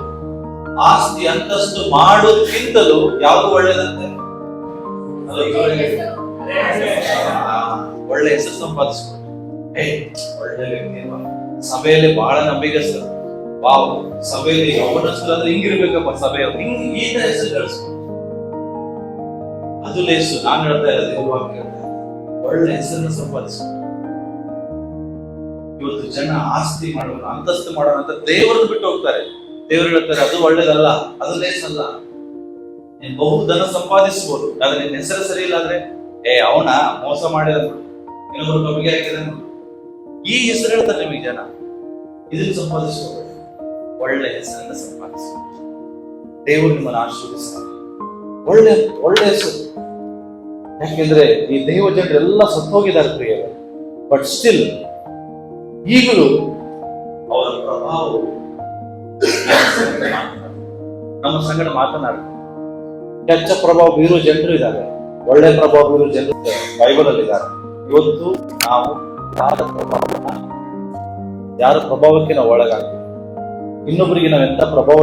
ಆಸ್ತಿ ಅಂತಸ್ತು ಮಾಡೋದಕ್ಕಿಂತಲೂ ಯಾವುದು ಒಳ್ಳೇದಂತೆ? ಒಳ್ಳೆ ಹೆಸರು ಸಂಪಾದಿಸ್ಬೋದು. ಒಳ್ಳೆ ವ್ಯಕ್ತಿ, ಸಭೆಯಲ್ಲಿ ಬಹಳ ನಂಬಿಕಸ್ಥರು. ವಾವ್, ಸಭೆಯಲ್ಲಿ ಅವನಸ್ಥರು ಅಂದ್ರೆ ಹಿಂಗಿರ್ಬೇಕಪ್ಪ, ಸಭೆಯವರು ಈ ತರ ಹೆಸರು ಗಳಿಸ್ಬೋದು. ಅದು ಲೇಸು. ನಾನು ಹೇಳ್ತಾ ಇರೋದು ಒಳ್ಳೆ ಹೆಸರನ್ನು ಸಂಪಾದಿಸ್ಬೋದು. ಇವತ್ತು ಜನ ಆಸ್ತಿ ಮಾಡೋಣ, ಅಂತಸ್ತು ಮಾಡೋಣ ಅಂತ ದೇವರನ್ನು ಬಿಟ್ಟು ಹೋಗ್ತಾರೆ. ದೇವರು ಹೇಳ್ತಾರೆ, ಅದು ಒಳ್ಳೇದಲ್ಲ, ಅದು ಲೇಸಲ್ಲ. ನೀನ್ ಬಹು ಧನ ಸಂಪಾದಿಸಬಹುದು, ಆದ್ರೆ ನಿನ್ನ ಹೆಸರು ಸರಿ ಇಲ್ಲ ಅಂದ್ರೆ, ಅವನ ಮೋಸ ಮಾಡಿದ, ಇನ್ನೊಬ್ರು ಕಮ್ಮಿಗೆ ಹಾಕಿದ, ಈ ಹೆಸರು ಹೇಳ್ತಾರೆ ನಿಮಗೆ ಜನ. ಇದನ್ನು ಸಂಪಾದಿಸಬಹುದು, ಒಳ್ಳೆ ಹೆಸರನ್ನ ಸಂಪಾದಿಸಬಹುದು. ದೇವರು ನಿಮ್ಮನ್ನು ಆಶೀರ್ವದಿಸ್ತಾರೆ. ಒಳ್ಳೆ ಹೆಸರು. ಯಾಕೆಂದ್ರೆ ಈ ದೇವ ಜನರೆಲ್ಲ ಸತ್ತೋಗಿದ್ದಾರೆ ಪ್ರಿಯರೇ. ಬಟ್ ಸ್ಟಿಲ್ ಈಗಲೂ ಅವರ ಪ್ರಭಾವವು ನಮ್ಮ ಸಂಗಡ ಮಾತನಾಡ್ತಾರೆ. ಕೆಟ್ಟ ಪ್ರಭಾವ ಬೀರುವ ಜನರು ಇದ್ದಾರೆ, ಒಳ್ಳೆ ಪ್ರಭಾವ ಬೀರುವ ಜನರು ಬೈಬಲ್ ಅಲ್ಲಿ ಇದ್ದಾರೆ. ಇವತ್ತು ನಾವು ಯಾರ ಪ್ರಭಾವಕ್ಕೆ ನಾವು ಒಳಗಾಗ್ತೀವಿ, ಇನ್ನೊಬ್ಬರಿಗೆ ನಾವು ಎಂತ ಪ್ರಭಾವ